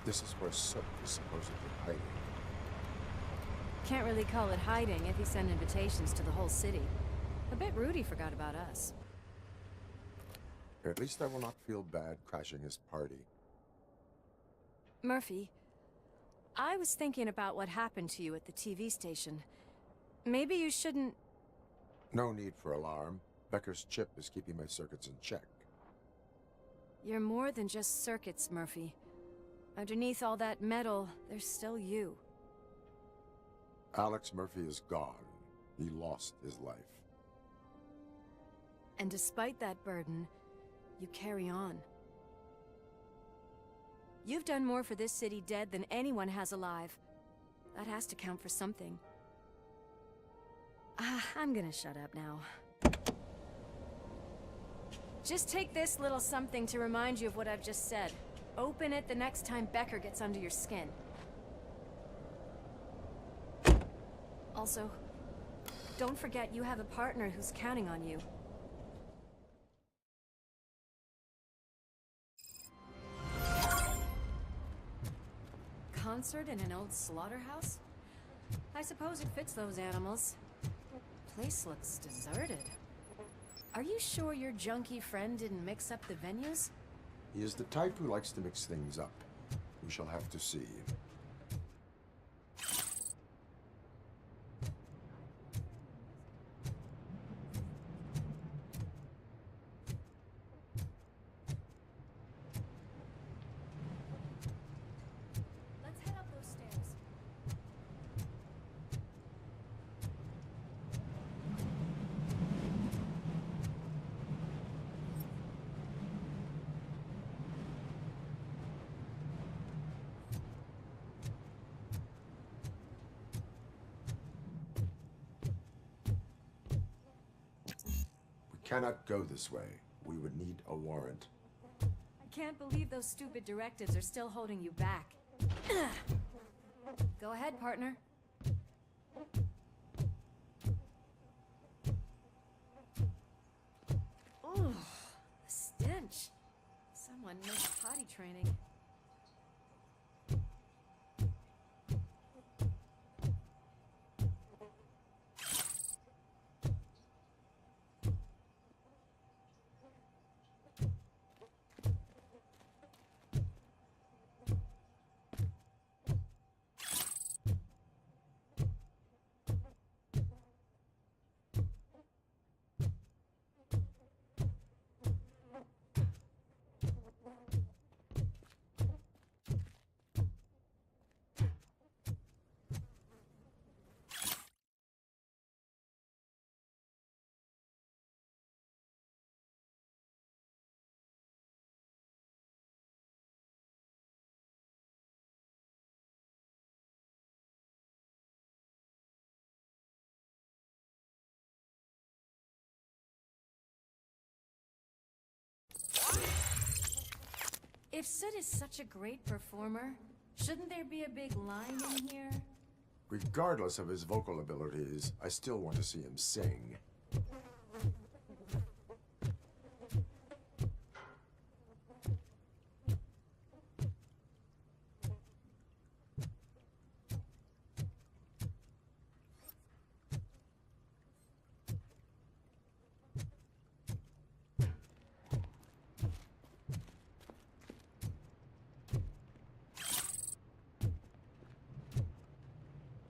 This is where Soap is supposedly hiding. Can't really call it hiding if he sent invitations to the whole city. I bet Rudy forgot about us. At least I will not feel bad crashing his party. Murphy, I was thinking about what happened to you at the TV station. Maybe you shouldn't... No need for alarm. Becker's chip is keeping my circuits in check. You're more than just circuits, Murphy. Underneath all that metal, there's still you. Alex Murphy is gone. He lost his life. And despite that burden, you carry on. You've done more for this city dead than anyone has alive. That has to count for something. I'm gonna shut up now. Just take this little something to remind you of what I've just said. Open it the next time Becker gets under your skin. Also, don't forget you have a partner who's counting on you. Concert in an old slaughterhouse? I suppose it fits those animals. Place looks deserted. Are you sure your junkie friend didn't mix up the venues? He is the type who likes to mix things up. We shall have to see. Let's head up those stairs. We cannot go this way. We would need a warrant. I can't believe those stupid directives are still holding you back. Go ahead, partner. Ooh, the stench. Someone missed potty training. If Sid is such a great performer, shouldn't there be a big line in here? Regardless of his vocal abilities, I still want to see him sing.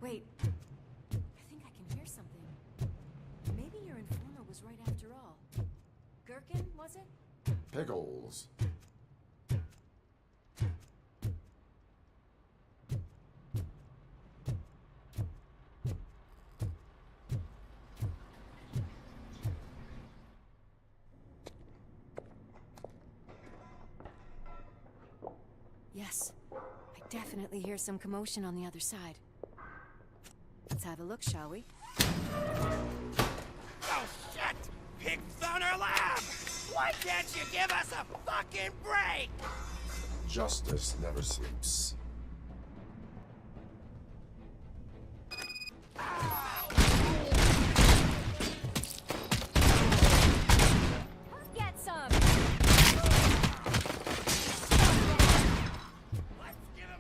Wait, I think I can hear something. Maybe your informer was right after all. Gherkin, was it? Pickles. Yes, I definitely hear some commotion on the other side. Let's have a look, shall we? Oh, shit! Pig Thunder Lab! Why can't you give us a fucking break? Justice never sleeps. Get some! Let's give him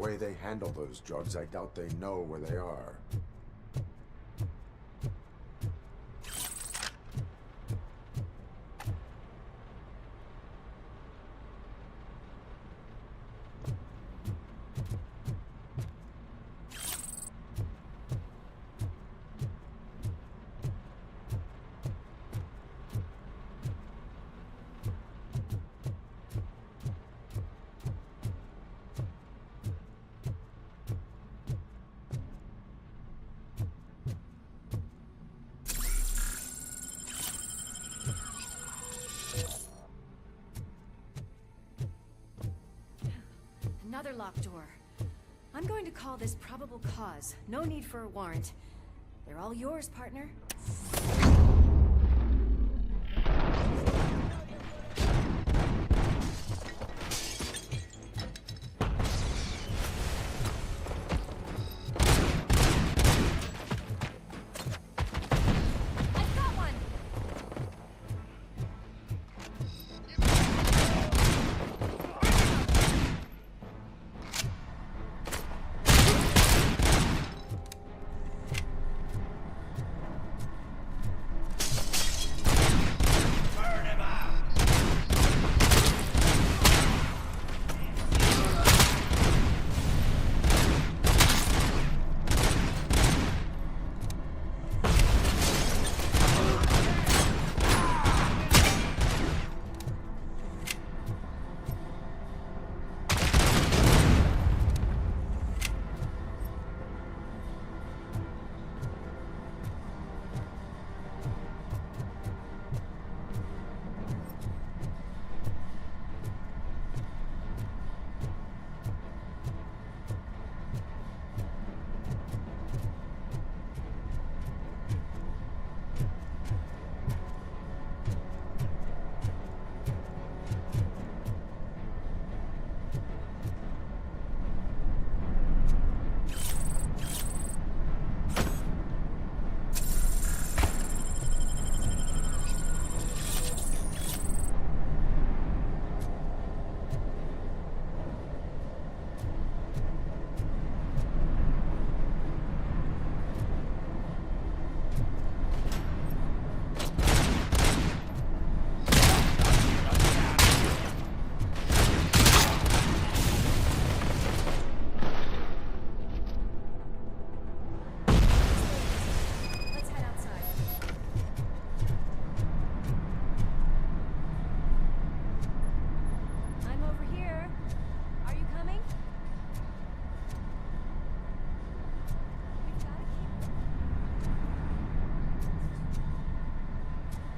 way they handle those drugs, I doubt they know where they are. Another locked door. I'm going to call this probable cause. No need for a warrant. They're all yours, partner.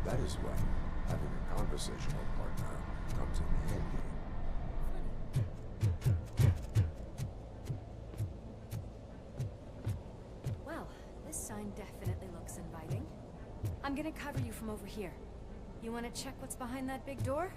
That is when having a conversational partner comes in handy. Well, this sign definitely looks inviting. I'm gonna cover you from over here. You wanna check what's behind that big door?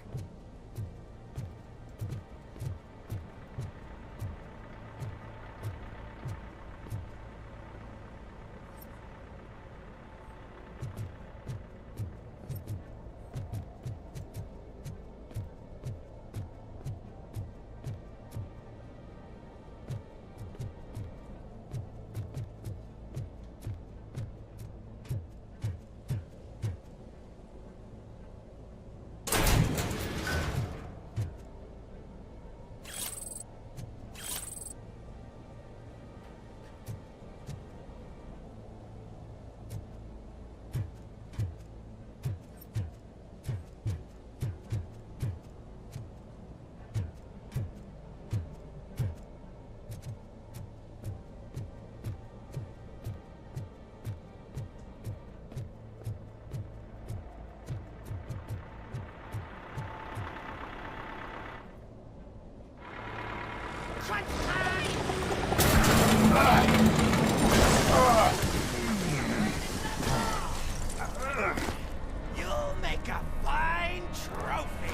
You'll make a fine trophy.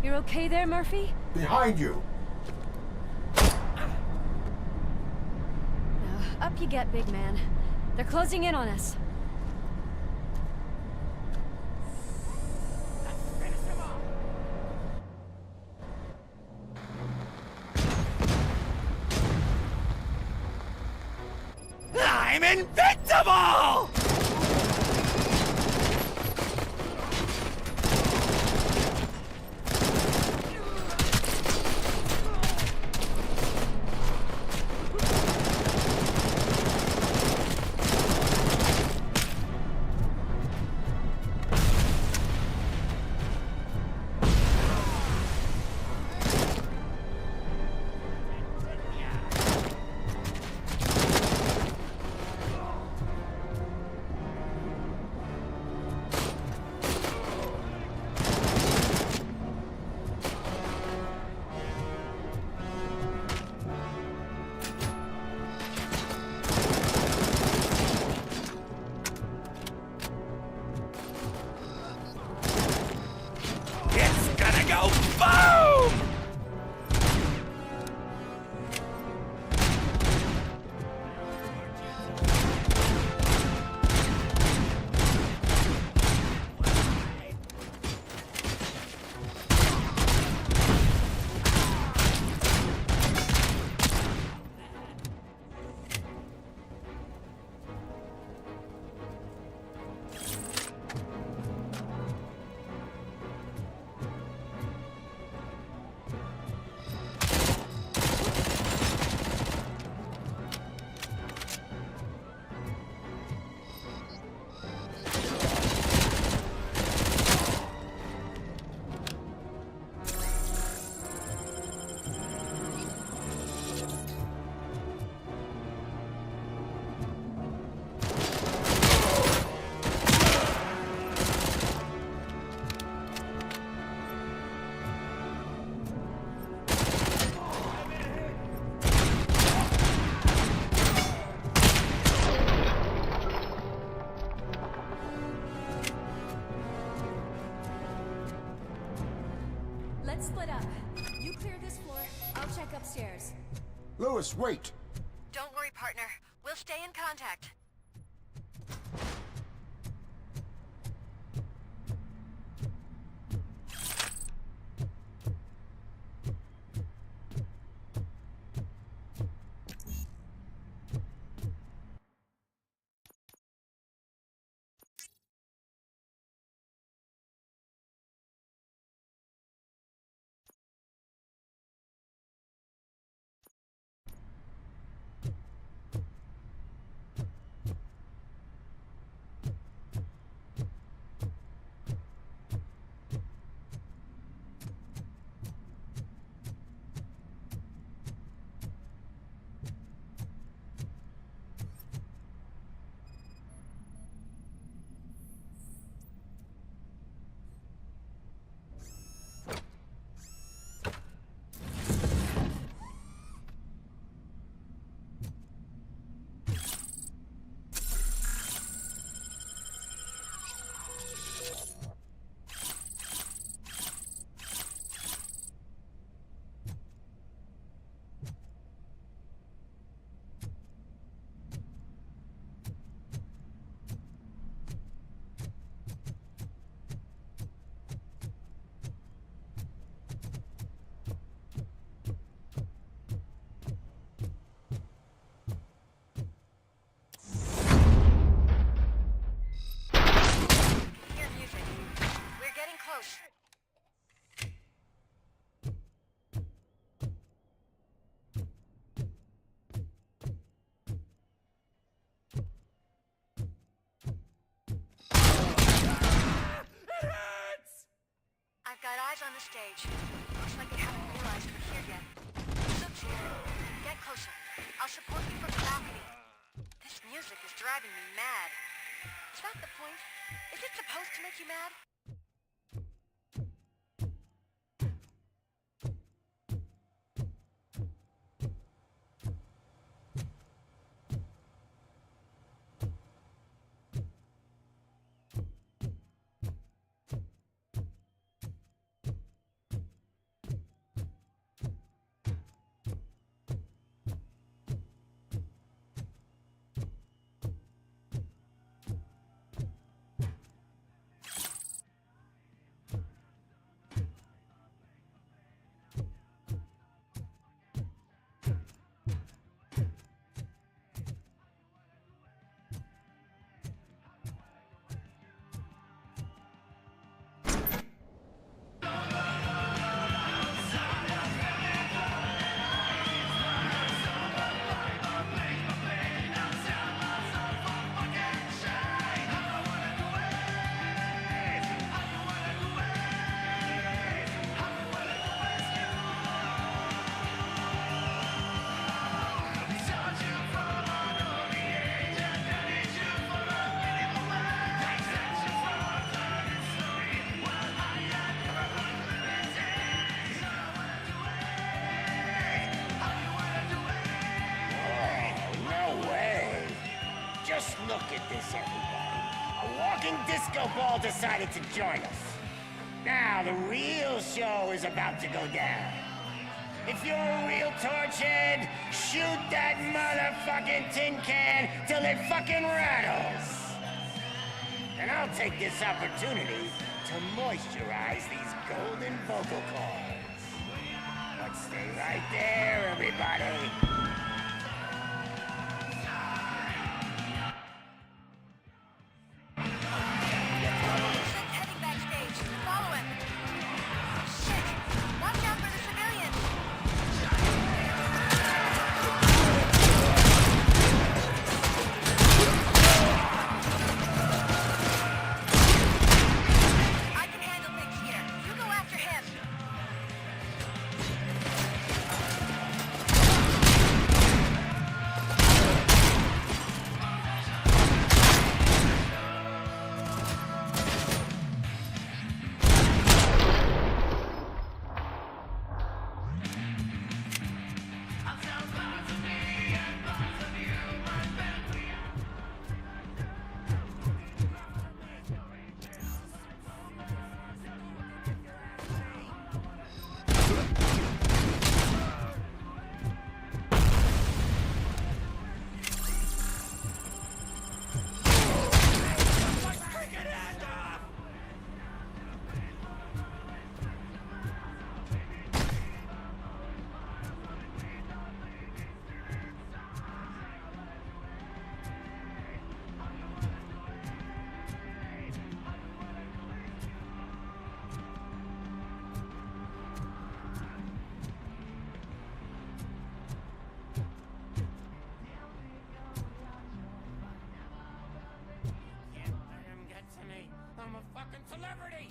You're okay there, Murphy? Behind you! Up you get, big man. They're closing in on us. I'm invincible! Go boom! Let's split up. You clear this floor, I'll check upstairs. Lewis, wait! Don't worry, partner. We'll stay in contact. On the stage. Looks like they haven't realized we're here yet. Soup's here. Get closer. I'll support you from the balcony. This music is driving me mad. Is that the point? Is it supposed to make you mad? Just look at this, everybody. A walking disco ball decided to join us. Now the real show is about to go down. If you're a real torchhead, shoot that motherfucking tin can till it fucking rattles. And I'll take this opportunity to moisturize these golden vocal cords. But stay right there, everybody. Heading backstage. Follow him. Shit! Watch out for the civilians! I can handle things here. You go after him. I'm a fucking celebrity!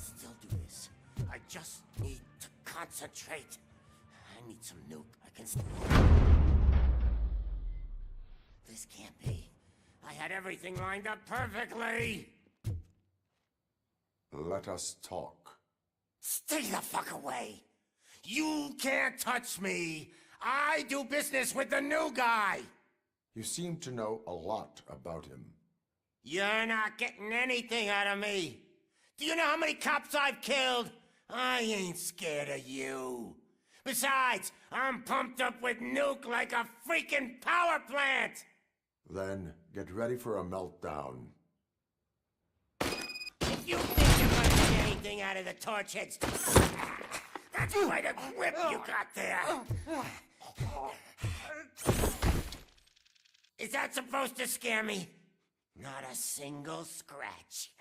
Still do this. I just need to concentrate. I need some nuke. I can. This can't be. I had everything lined up perfectly. Let us talk. Stay the fuck away. You can't touch me. I do business with the new guy. You seem to know a lot about him. You're not getting anything out of me. Do you know how many cops I've killed? I ain't scared of you. Besides, I'm pumped up with nuke like a freaking power plant! Then get ready for a meltdown. If you think you're gonna get anything out of the torch heads, that's quite a grip you got there. Is that supposed to scare me? Not a single scratch.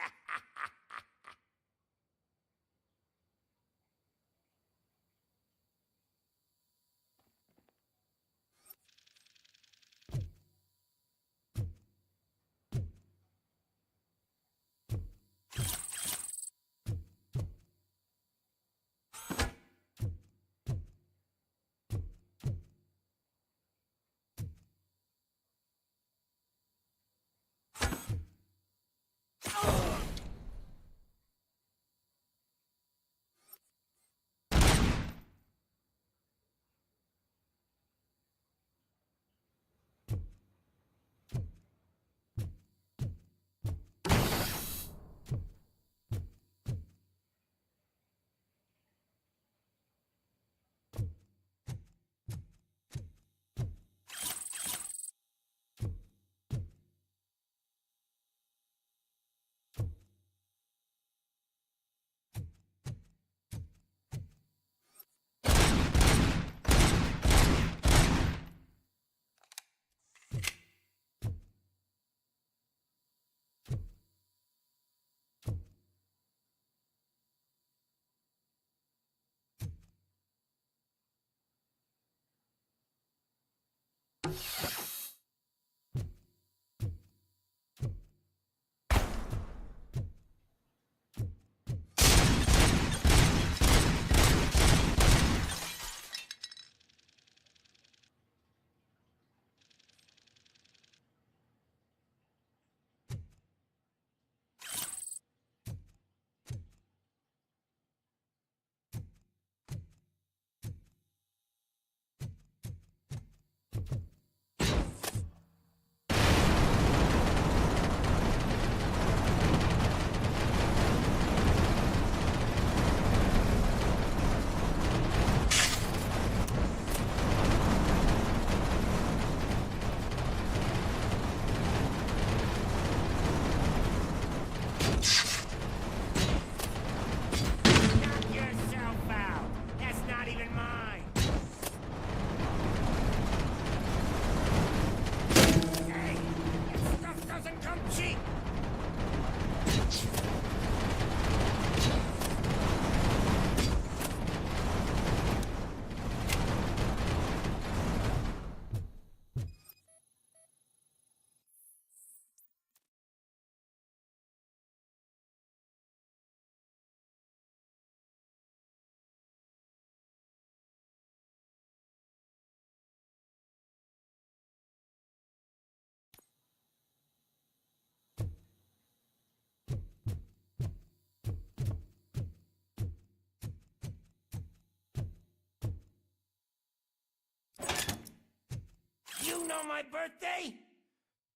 don't know my birthday.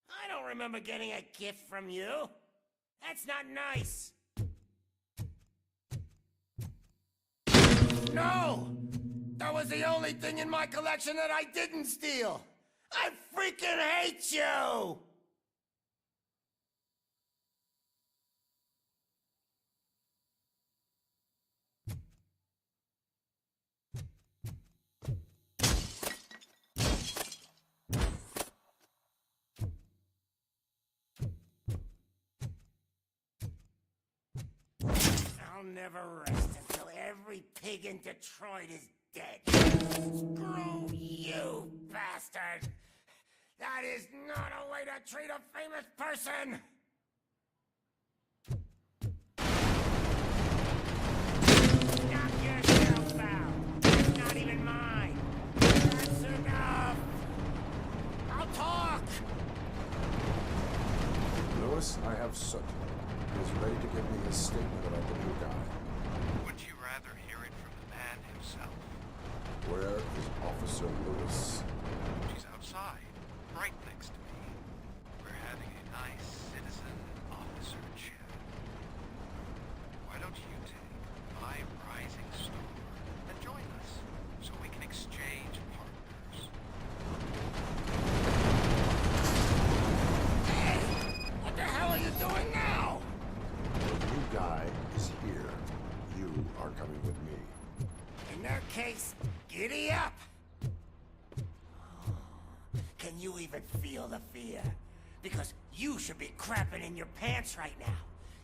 I don't remember getting a gift from you. That's not nice. No! That was the only thing in my collection that I didn't steal! I freaking hate you! I'll never rest until every pig in Detroit is dead. Screw you, bastard! That is not a way to treat a famous person! Knock yourself out! It's not even mine! That's enough! I'll talk! Lewis, I have Soot. He is ready to give me his statement about the new guy. Would you rather hear it from the man himself? Where is Officer Lewis? She's outside, right next to me. We're having a nice citizen officer chat. Why don't you take my rising star and join us so we can exchange partners? Hey! What the hell are you doing now? The new guy is here. You are coming with me. In that case, giddy up! Can you even feel the fear? Because you should be crapping in your pants right now.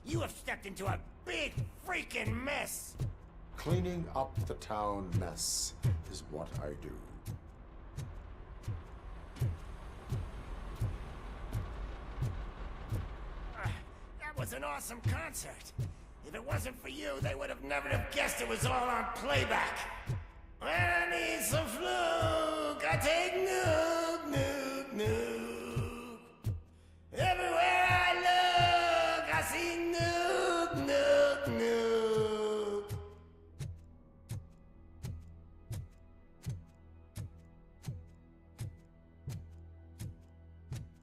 You have stepped into a big freaking mess! Cleaning up the town mess is what I do. That was an awesome concert. If it wasn't for you, they would have never have guessed it was all on playback. When I need some fluke, I take Nook, Nook, Nook. Everywhere I look, I see Nook, Nook, Nook.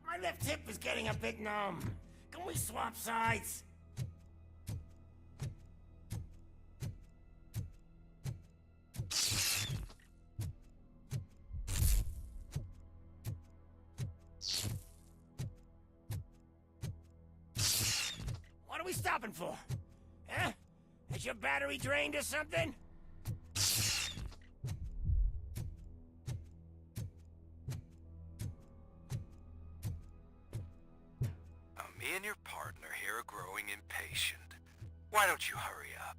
My left hip is getting a bit numb. Can we swap sides? What are we stopping for? Huh? Is your battery drained or something? Me and your partner here are growing impatient. Why don't you hurry up?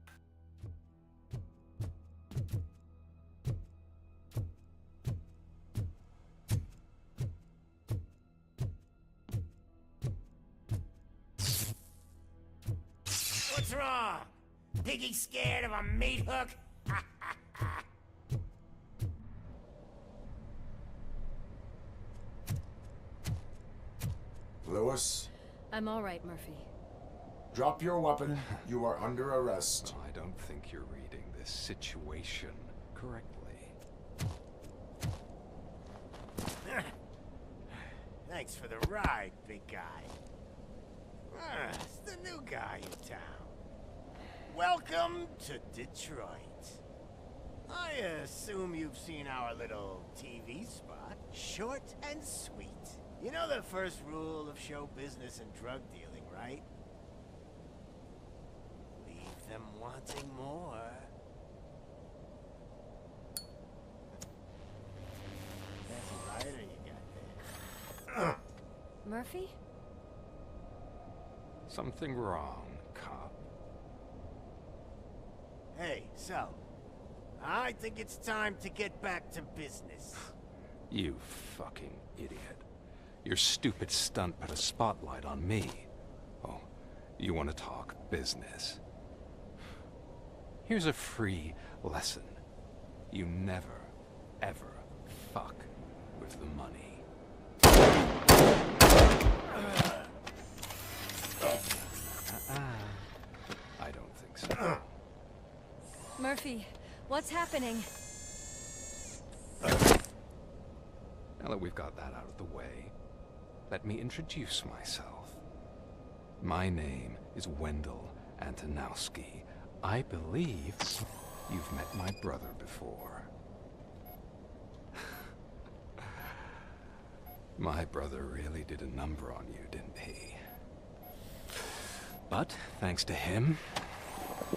What's wrong? Piggy scared of a meat hook? Lewis, I'm all right, Murphy. drop your weapon. You are under arrest. I don't think you're reading this situation correctly. Thanks for the ride, big guy. It's the new guy in town. Welcome to Detroit. I assume you've seen our little TV spot. Short and sweet. You know the first rule of show business and drug dealing, right? Leave them wanting more. That's a rider you got there. Murphy? Something wrong, cop. Hey, so, I think it's time to get back to business. You fucking idiot. Your stupid stunt put a spotlight on me. Oh, you want to talk business? Here's a free lesson. You never, ever fuck with the money. I don't think so. Murphy, what's happening? Now that we've got that out of the way, let me introduce myself. My name is Wendell Antonowski. I believe you've met my brother before. My brother really did a number on you, didn't he? But, thanks to him,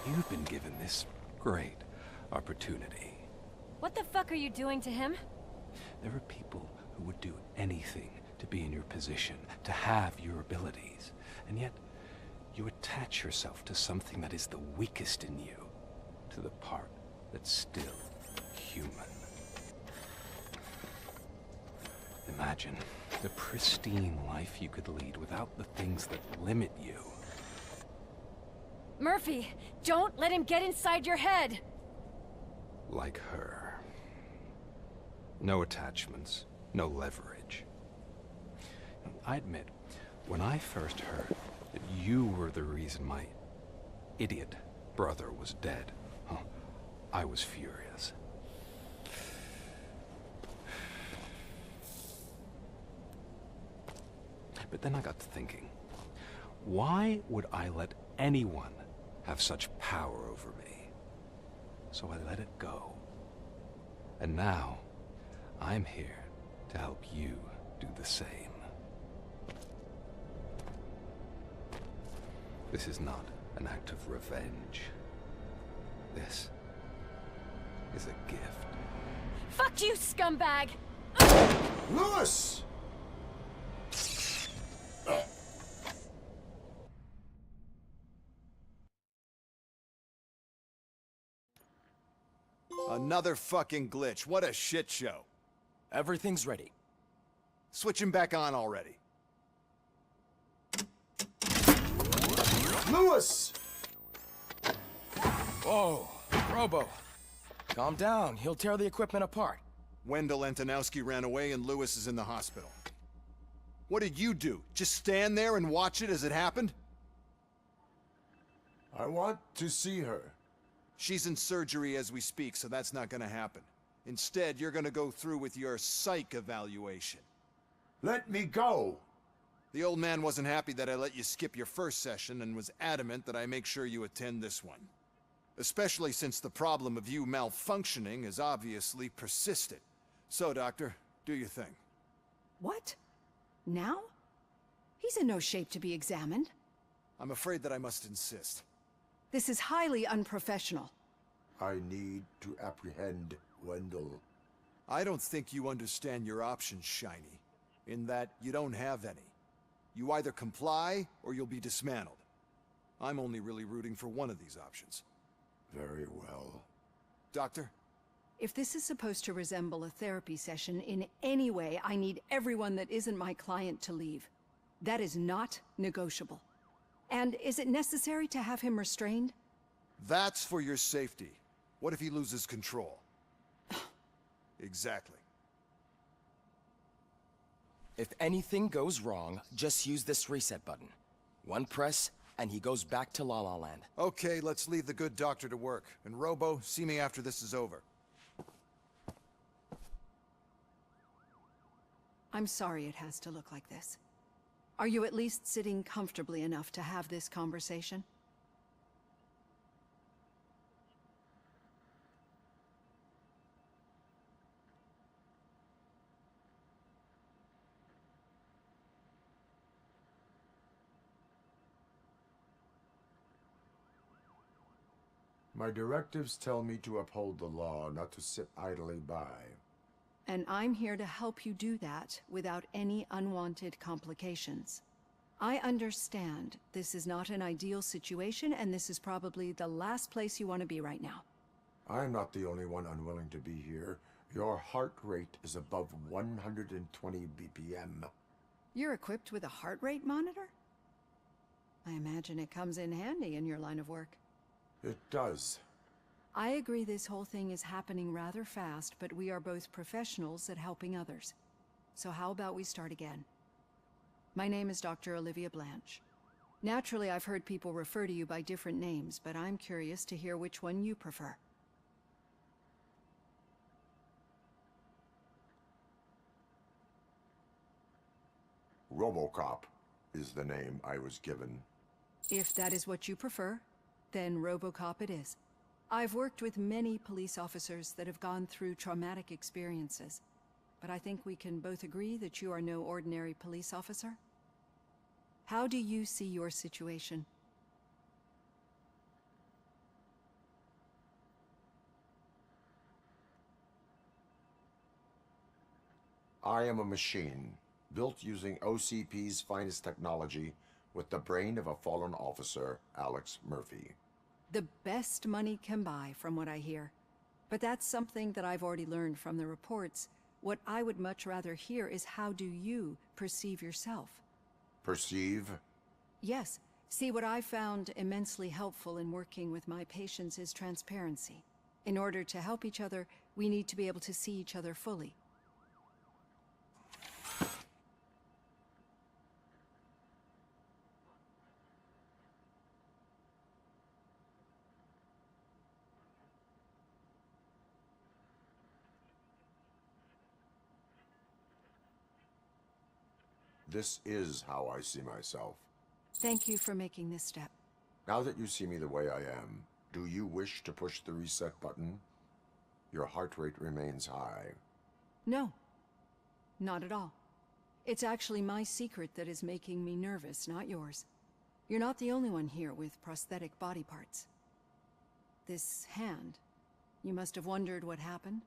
you've been given this great opportunity. What the fuck are you doing to him? There are people who would do anything to be in your position, to have your abilities, and yet you attach yourself to something that is the weakest in you, to the part that's still human. Imagine the pristine life you could lead without the things that limit you. Murphy, don't let him get inside your head! Like her. No attachments, no leverage. I admit, when I first heard that you were the reason my idiot brother was dead, I was furious. But then I got to thinking, why would I let anyone have such power over me? So I let it go. And now, I'm here to help you do the same. This is not an act of revenge. This is a gift. Fuck you, scumbag! Lewis! Another fucking glitch. What a shit show. Everything's ready. Switch him back on already. Lewis! Whoa, Robo. Calm down. He'll tear the equipment apart. Wendell Antonowski ran away and Lewis is in the hospital. What did you do? Just stand there and watch it as it happened? I want to see her. She's in surgery as we speak, so that's not gonna happen. Instead, you're gonna go through with your psych evaluation. Let me go! The old man wasn't happy that I let you skip your first session and was adamant that I make sure you attend this one. Especially since the problem of you malfunctioning has obviously persisted. So, Doctor, do your thing. What? Now? He's in no shape to be examined. I'm afraid that I must insist. This is highly unprofessional. I need to apprehend Wendell. I don't think you understand your options, Shiny. In that, you don't have any. You either comply, or you'll be dismantled. I'm only really rooting for one of these options. Very well. Doctor? If this is supposed to resemble a therapy session in any way, I need everyone that isn't my client to leave. That is not negotiable. And is it necessary to have him restrained? That's for your safety. What if he loses control? Exactly. If anything goes wrong, just use this reset button. One press, and he goes back to La La Land. Okay, let's leave the good doctor to work. And Robo, see me after this is over. I'm sorry it has to look like this. Are you at least sitting comfortably enough to have this conversation? My directives tell me to uphold the law, not to sit idly by. And I'm here to help you do that without any unwanted complications. I understand this is not an ideal situation, and this is probably the last place you want to be right now. I'm not the only one unwilling to be here. Your heart rate is above 120 BPM. You're equipped with a heart rate monitor? I imagine it comes in handy in your line of work. It does. I agree this whole thing is happening rather fast, but we are both professionals at helping others. So how about we start again? My name is Dr. Olivia Blanche. Naturally, I've heard people refer to you by different names, but I'm curious to hear which one you prefer. RoboCop is the name I was given. If that is what you prefer, then RoboCop it is. I've worked with many police officers that have gone through traumatic experiences, but I think we can both agree that you are no ordinary police officer. How do you see your situation? I am a machine, built using OCP's finest technology with the brain of a fallen officer, Alex Murphy. The best money can buy, from what I hear. But that's something that I've already learned from the reports. What I would much rather hear is how do you perceive yourself? Perceive? Yes. See, what I found immensely helpful in working with my patients is transparency. In order to help each other, we need to be able to see each other fully. This is how I see myself. Thank you for making this step. Now that you see me the way I am, do you wish to push the reset button? Your heart rate remains high. No, not at all. It's actually my secret that is making me nervous, not yours. You're not the only one here with prosthetic body parts. This hand, you must have wondered what happened.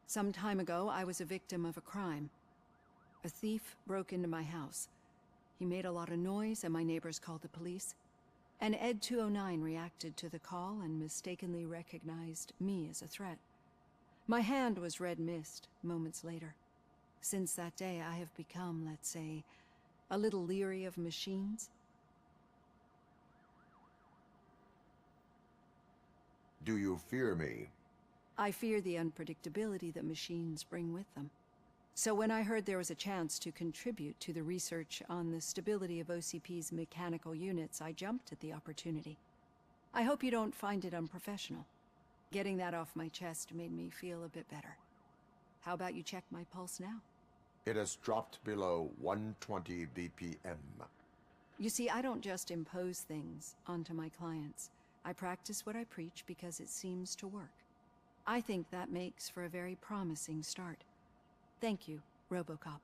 Some time ago, I was a victim of a crime. A thief broke into my house. He made a lot of noise and my neighbors called the police. And Ed 209 reacted to the call and mistakenly recognized me as a threat. My hand was red mist moments later. Since that day, I have become, let's say, a little leery of machines. Do you fear me? I fear the unpredictability that machines bring with them. So when I heard there was a chance to contribute to the research on the stability of OCP's mechanical units, I jumped at the opportunity. I hope you don't find it unprofessional. Getting that off my chest made me feel a bit better. How about you check my pulse now? It has dropped below 120 BPM. You see, I don't just impose things onto my clients. I practice what I preach because it seems to work. I think that makes for a very promising start. Thank you, RoboCop.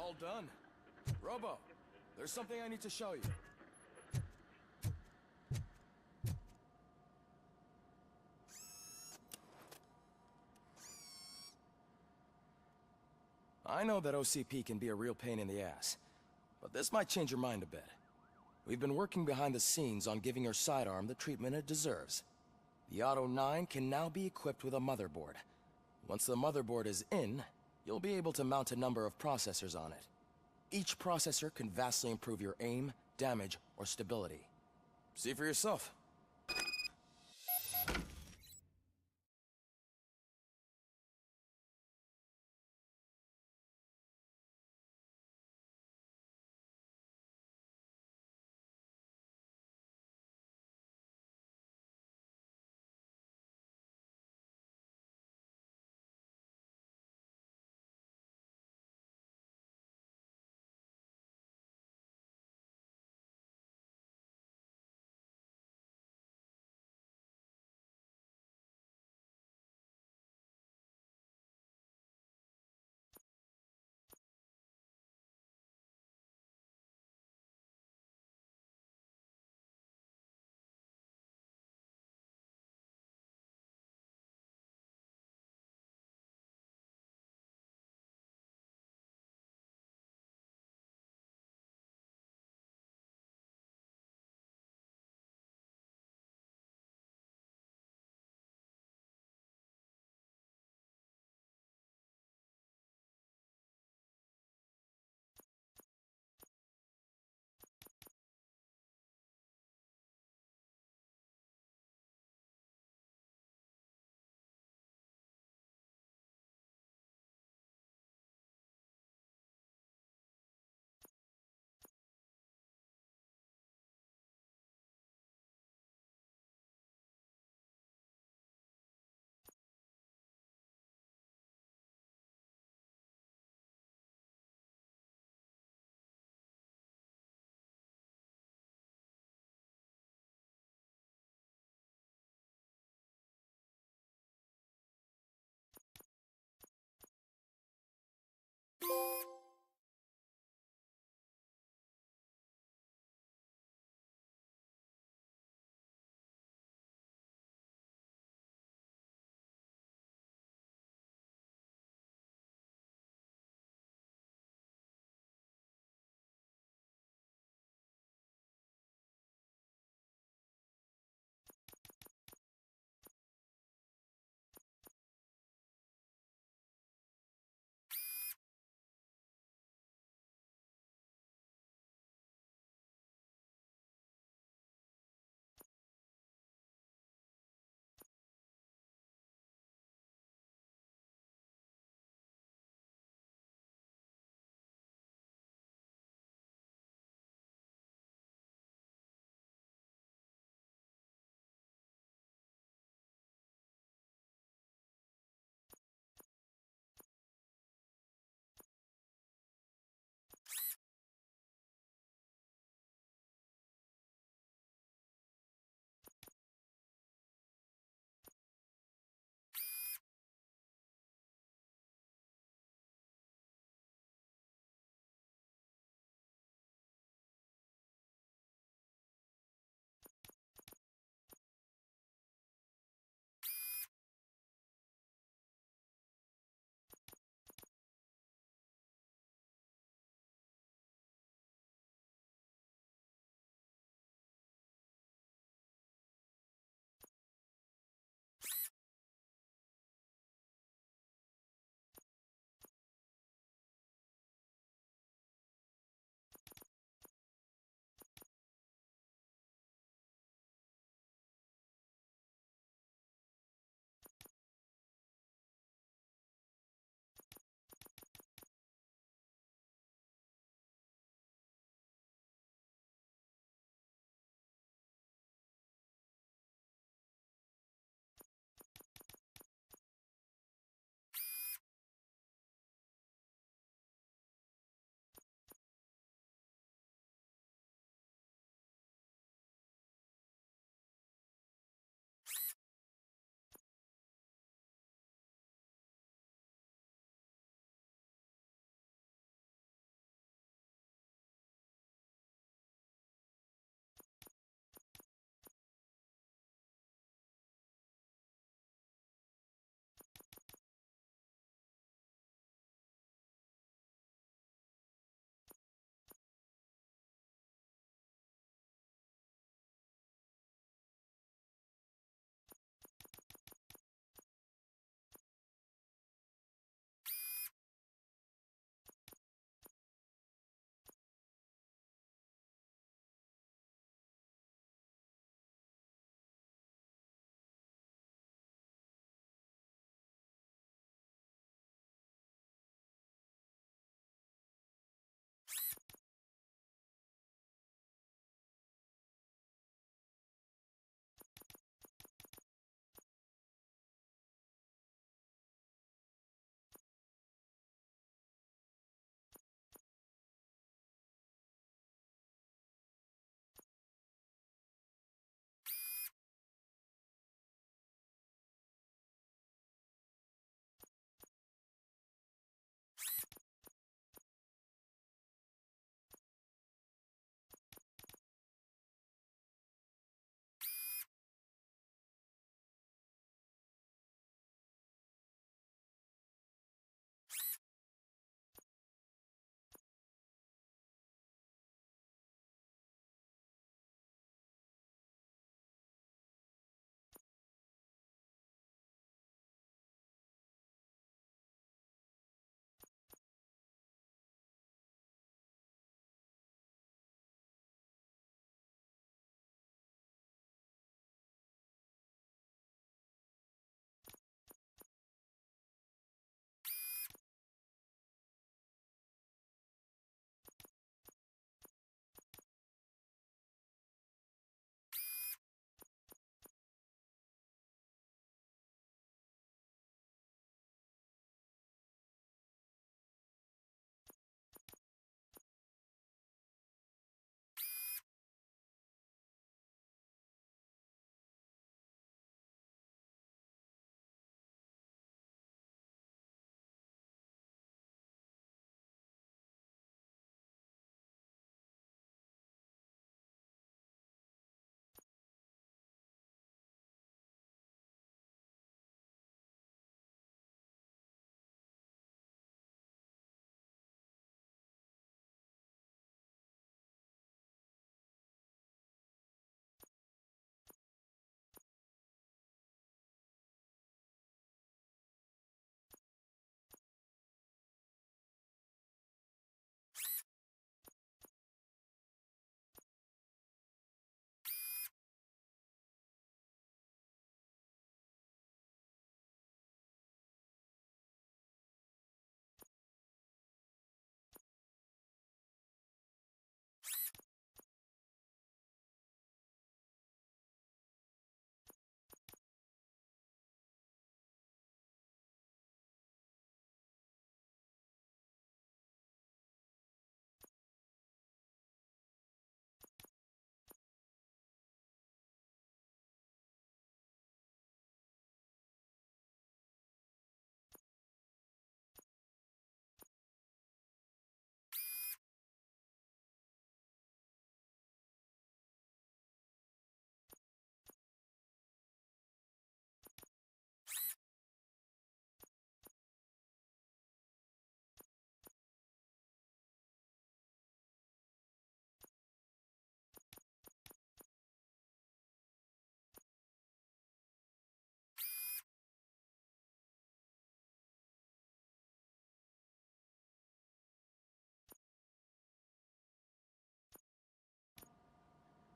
All done. Robo, there's something I need to show you. I know that OCP can be a real pain in the ass, but this might change your mind a bit. We've been working behind the scenes on giving your sidearm the treatment it deserves. The Auto 9 can now be equipped with a motherboard. Once the motherboard is in, you'll be able to mount a number of processors on it. Each processor can vastly improve your aim, damage, or stability. See for yourself.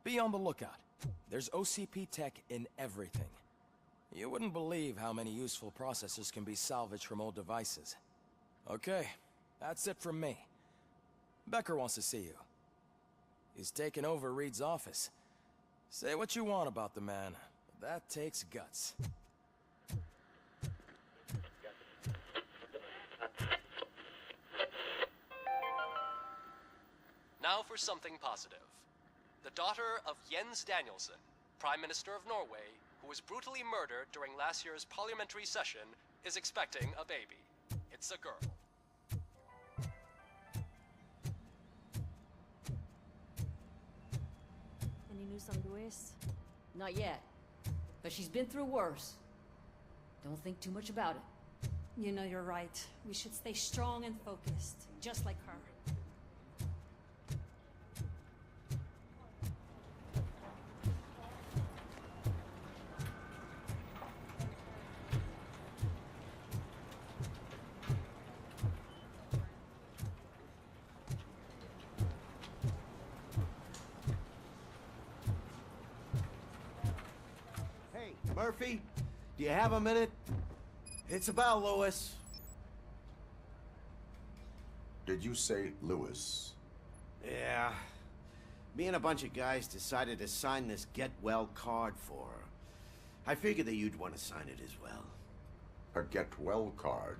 Be on the lookout. There's OCP tech in everything. You wouldn't believe how many useful processors can be salvaged from old devices. Okay, that's it from me. Becker wants to see you. He's taken over Reed's office. Say what you want about the man, but that takes guts. Now for something positive. The daughter of Jens Danielson, Prime Minister of Norway, who was brutally murdered during last year's parliamentary session, is expecting a baby. It's a girl. Any news on Luis? Not yet. But she's been through worse. Don't think too much about it. You know you're right. We should stay strong and focused, just like her. Hey, Murphy, do you have a minute? It's about Lewis. Did you say Lewis? Yeah. Me and a bunch of guys decided to sign this get well card for her. I figured that you'd want to sign it as well. A get well card?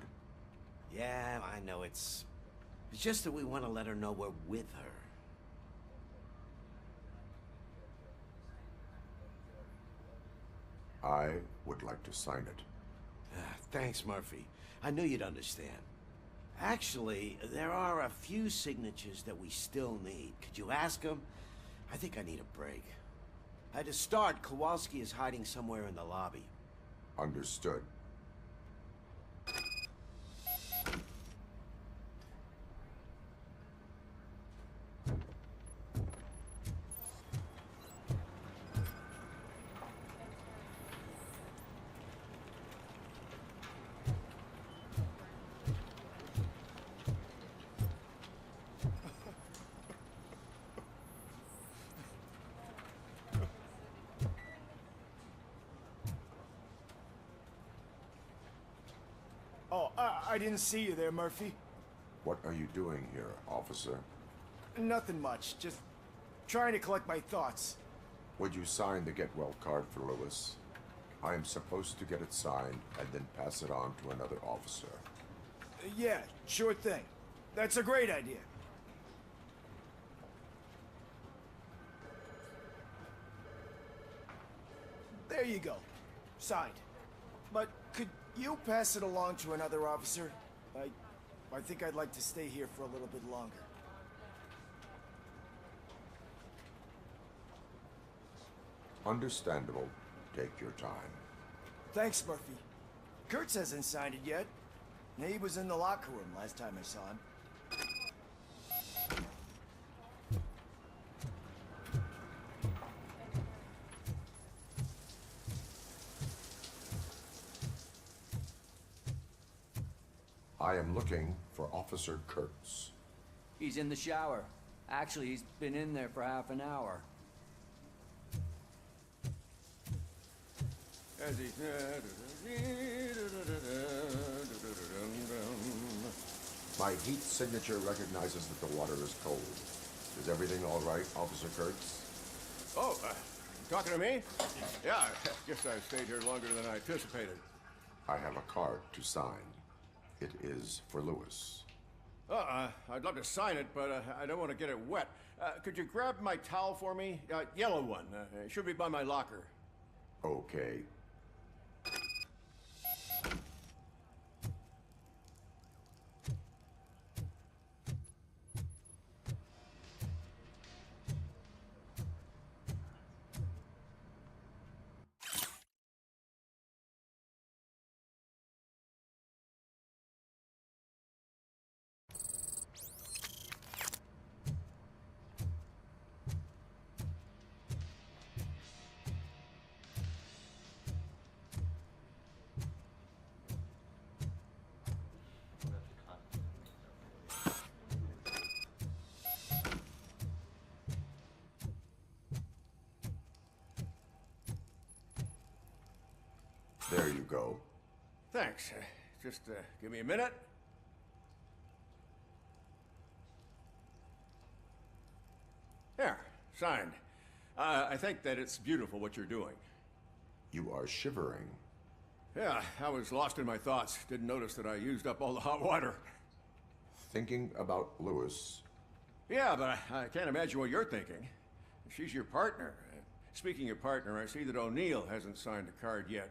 Yeah, I know it's just that we want to let her know we're with her. I would like to sign it. Thanks, Murphy. I knew you'd understand. Actually, there are a few signatures that we still need. Could you ask them? I think I need a break. To start, Kowalski is hiding somewhere in the lobby. Understood. Oh, I didn't see you there, Murphy. What are you doing here, officer? Nothing much, just trying to collect my thoughts. Would you sign the get well card for Lewis? I am supposed to get it signed and then pass it on to another officer. Yeah, sure thing. That's a great idea. There you go. Signed. But could you pass it along to another officer? I think I'd like to stay here for a little bit longer. Understandable. Take your time. Thanks, Murphy. Kurtz hasn't signed it yet. He was in the locker room last time I saw him. I am looking for Officer Kurtz. He's in the shower. Actually, he's been in there for half an hour. My heat signature recognizes that the water is cold. Is everything all right, Officer Kurtz? Oh, talking to me? Yeah, I guess I stayed here longer than I anticipated. I have a card to sign. It is for Lewis. I'd love to sign it, but I don't want to get it wet. Could you grab my towel for me? Yellow one. It should be by my locker. Okay. There you go. Thanks. Just give me a minute. There, signed. I think that it's beautiful what you're doing. You are shivering. Yeah, I was lost in my thoughts. Didn't notice that I used up all the hot water. Thinking about Lewis. Yeah, but I can't imagine what you're thinking. She's your partner. Speaking of partner, I see that O'Neill hasn't signed a card yet.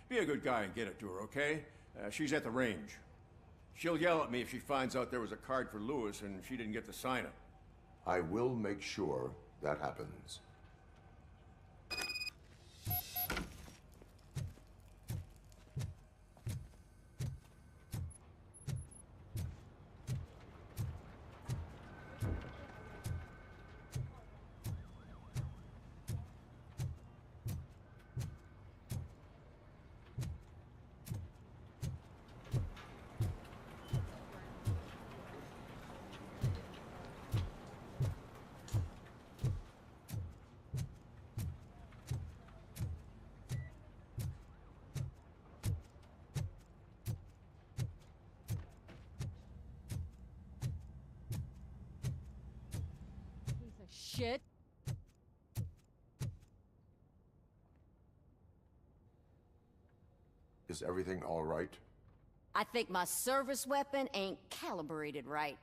Be a good guy and get it to her, okay? She's at the range. She'll yell at me if she finds out there was a card for Lewis and she didn't get to sign it. I will make sure that happens. Shit. Is everything all right? I think my service weapon ain't calibrated right.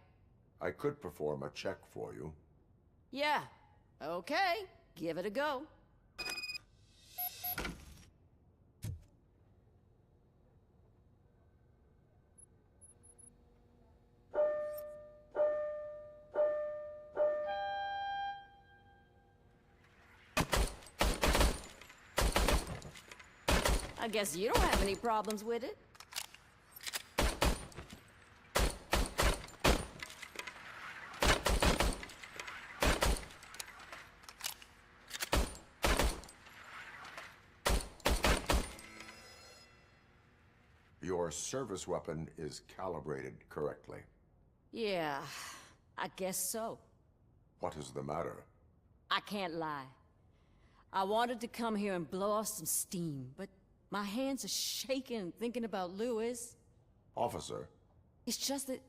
I could perform a check for you. Yeah. Okay. Give it a go. I guess you don't have any problems with it. Your service weapon is calibrated correctly. Yeah, I guess so. What is the matter? I can't lie. I wanted to come here and blow off some steam, but my hands are shaking thinking about Lewis. Officer. It's just that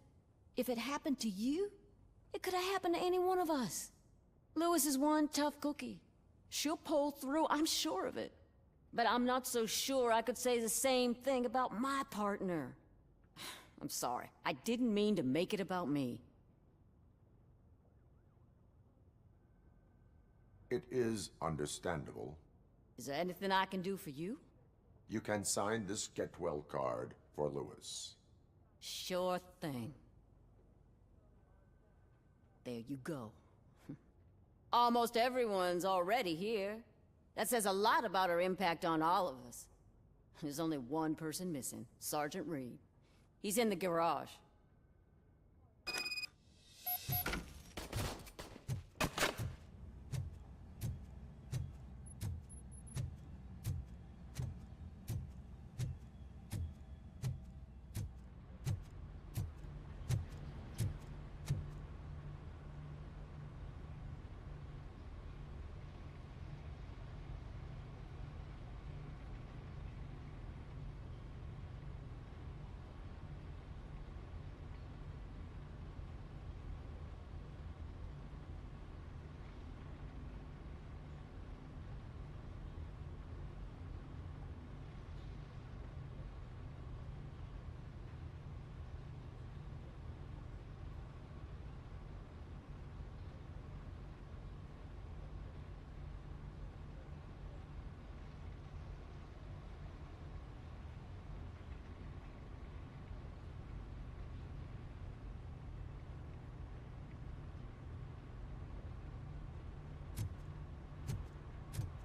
if it happened to you, it could have happened to any one of us. Lewis is one tough cookie. She'll pull through, I'm sure of it. But I'm not so sure I could say the same thing about my partner. I'm sorry. I didn't mean to make it about me. It is understandable. Is there anything I can do for you? You can sign this Get Well card for Lewis. Sure thing. There you go. Almost everyone's already here. That says a lot about her impact on all of us. There's only one person missing, Sergeant Reed. He's in the garage.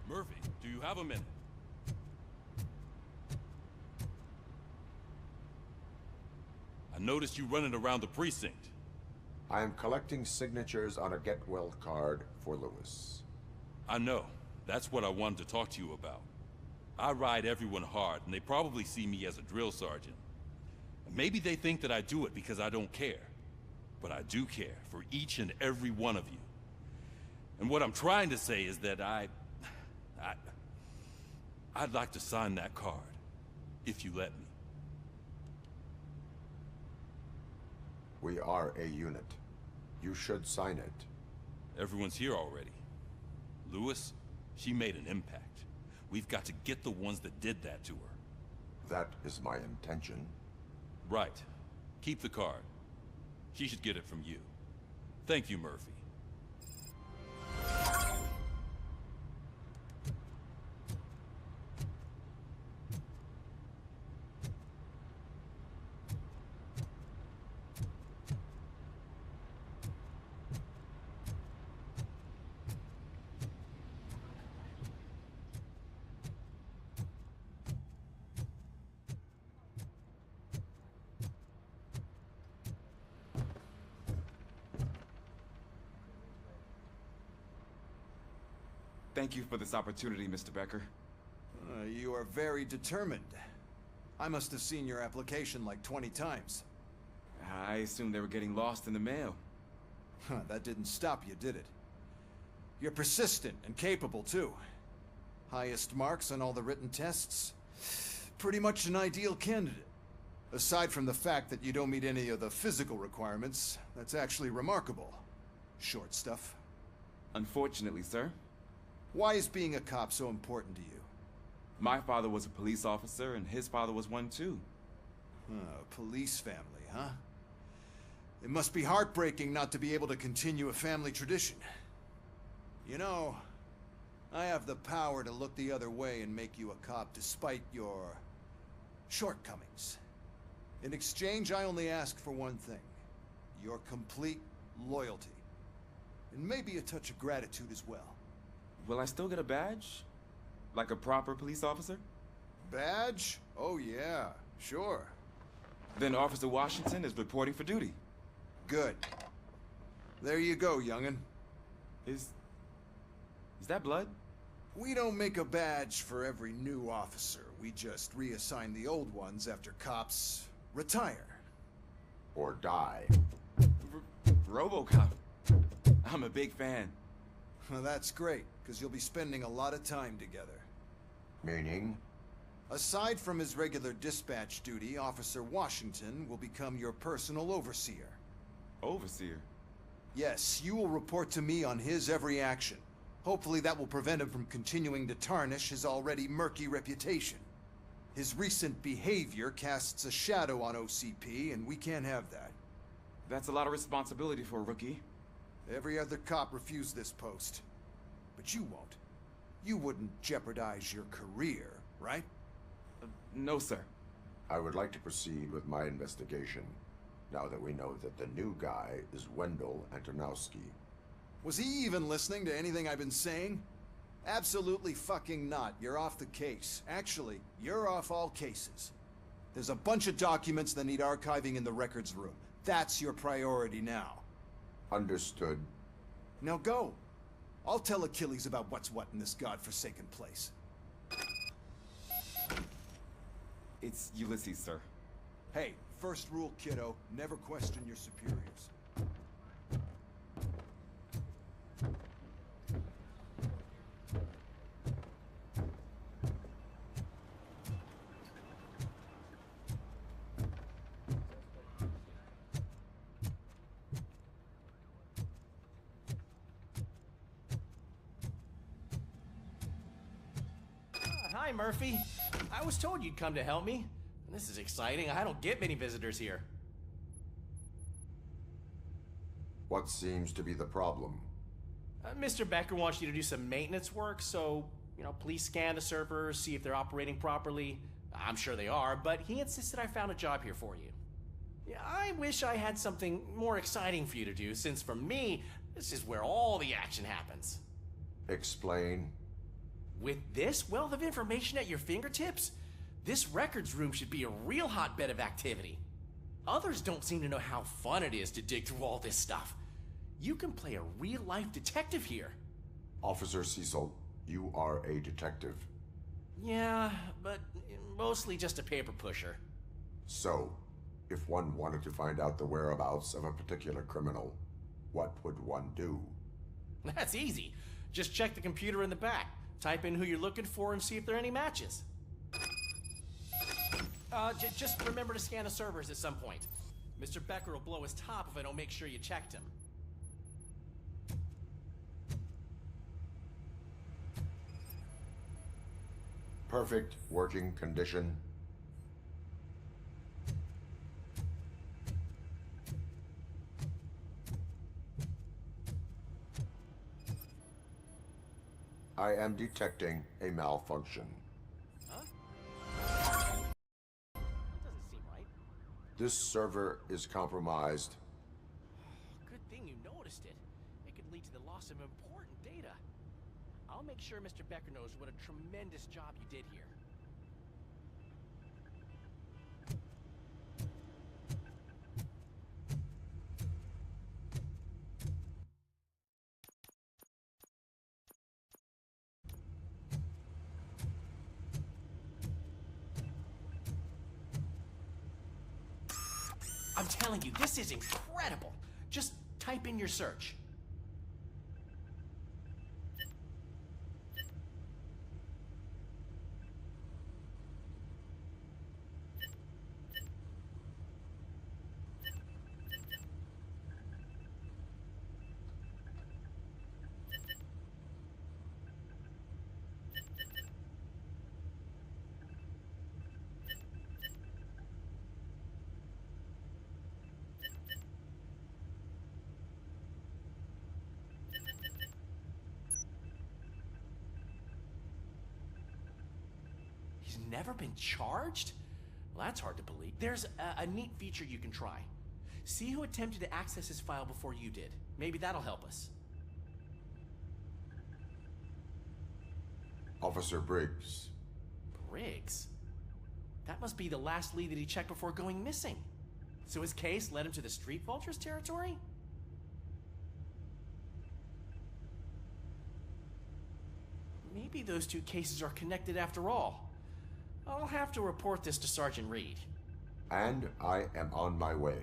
Murphy, do you have a minute? I noticed you running around the precinct. I am collecting signatures on a Get Well card for Lewis. I know. That's what I wanted to talk to you about. I ride everyone hard, and they probably see me as a drill sergeant. Maybe they think that I do it because I don't care. But I do care for each and every one of you. And what I'm trying to say is that I'd like to sign that card. if you let me. We are a unit. You should sign it. Everyone's here already. Lewis, she made an impact. We've got to get the ones that did that to her. That is my intention. Right. Keep the card. She should get it from you. Thank you, Murphy. Thank you for this opportunity, Mr. Becker. You are very determined. I must have seen your application like 20 times. I assumed they were getting lost in the mail. That didn't stop you, did it? You're persistent and capable, too. Highest marks on all the written tests. Pretty much an ideal candidate. Aside from the fact that you don't meet any of the physical requirements, that's actually remarkable. Short stuff. Unfortunately, sir. Why is being a cop so important to you? My father was a police officer, and his father was one too. Police family, huh? It must be heartbreaking not to be able to continue a family tradition. You know, I have the power to look the other way and make you a cop despite your shortcomings. In exchange, I only ask for one thing. Your complete loyalty. And maybe a touch of gratitude as well. Will I still get a badge? Like a proper police officer? Badge? Oh yeah, sure. Then Officer Washington is reporting for duty. Good. There you go, young'un. Is that blood? We don't make a badge for every new officer. We just reassign the old ones after cops retire. Or die. RoboCop. I'm a big fan. Well, that's great, because you'll be spending a lot of time together. Meaning? Aside from his regular dispatch duty, Officer Washington will become your personal overseer. Overseer? Yes, you will report to me on his every action. Hopefully that will prevent him from continuing to tarnish his already murky reputation. His recent behavior casts a shadow on OCP, and we can't have that. That's a lot of responsibility for a rookie. Every other cop refused this post. But you won't. You wouldn't jeopardize your career, right? No, sir. I would like to proceed with my investigation, now that we know that the new guy is Wendell Antonowski. Was he even listening to anything I've been saying? Absolutely fucking not. You're off the case. Actually, you're off all cases. There's a bunch of documents that need archiving in the records room. That's your priority now. Understood. Now go. I'll tell Achilles about what's what in this godforsaken place. It's Ulysses, sir. Hey, first rule, kiddo, never question your superiors. Hi, Murphy. I was told you'd come to help me. This is exciting. I don't get many visitors here. What seems to be the problem? Mr. Becker wants you to do some maintenance work, so, please scan the servers, see if they're operating properly. I'm sure they are, but he insisted I found a job here for you. Yeah, I wish I had something more exciting for you to do, since for me, this is where all the action happens. Explain. With this wealth of information at your fingertips, this records room should be a real hotbed of activity. Others don't seem to know how fun it is to dig through all this stuff. You can play a real-life detective here. Officer Cecil, you are a detective. Yeah, but mostly just a paper pusher. So, if one wanted to find out the whereabouts of a particular criminal, what would one do? That's easy. Just check the computer in the back. Type in who you're looking for and see if there are any matches. Just remember to scan the servers at some point. Mr. Becker will blow his top if I don't make sure you checked him. Perfect working condition. I am detecting a malfunction. Huh? Doesn't seem right. This server is compromised. Good thing you noticed it. It could lead to the loss of important data. I'll make sure Mr. Becker knows what a tremendous job you did here. I'm telling you, this is incredible. Just type in your search. He's never been charged? Well, that's hard to believe. There's a neat feature you can try. See who attempted to access his file before you did. Maybe that'll help us. Officer Briggs. Briggs? That must be the last lead that he checked before going missing. So his case led him to the Street Vultures territory? Maybe those two cases are connected after all. I'll have to report this to Sergeant Reed. And I am on my way.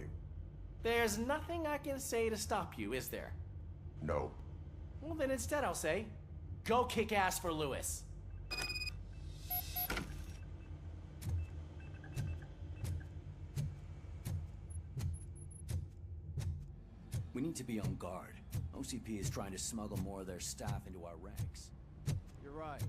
There's nothing I can say to stop you, is there? No. Well, then instead I'll say, go kick ass for Lewis. We need to be on guard. OCP is trying to smuggle more of their staff into our ranks. You're right.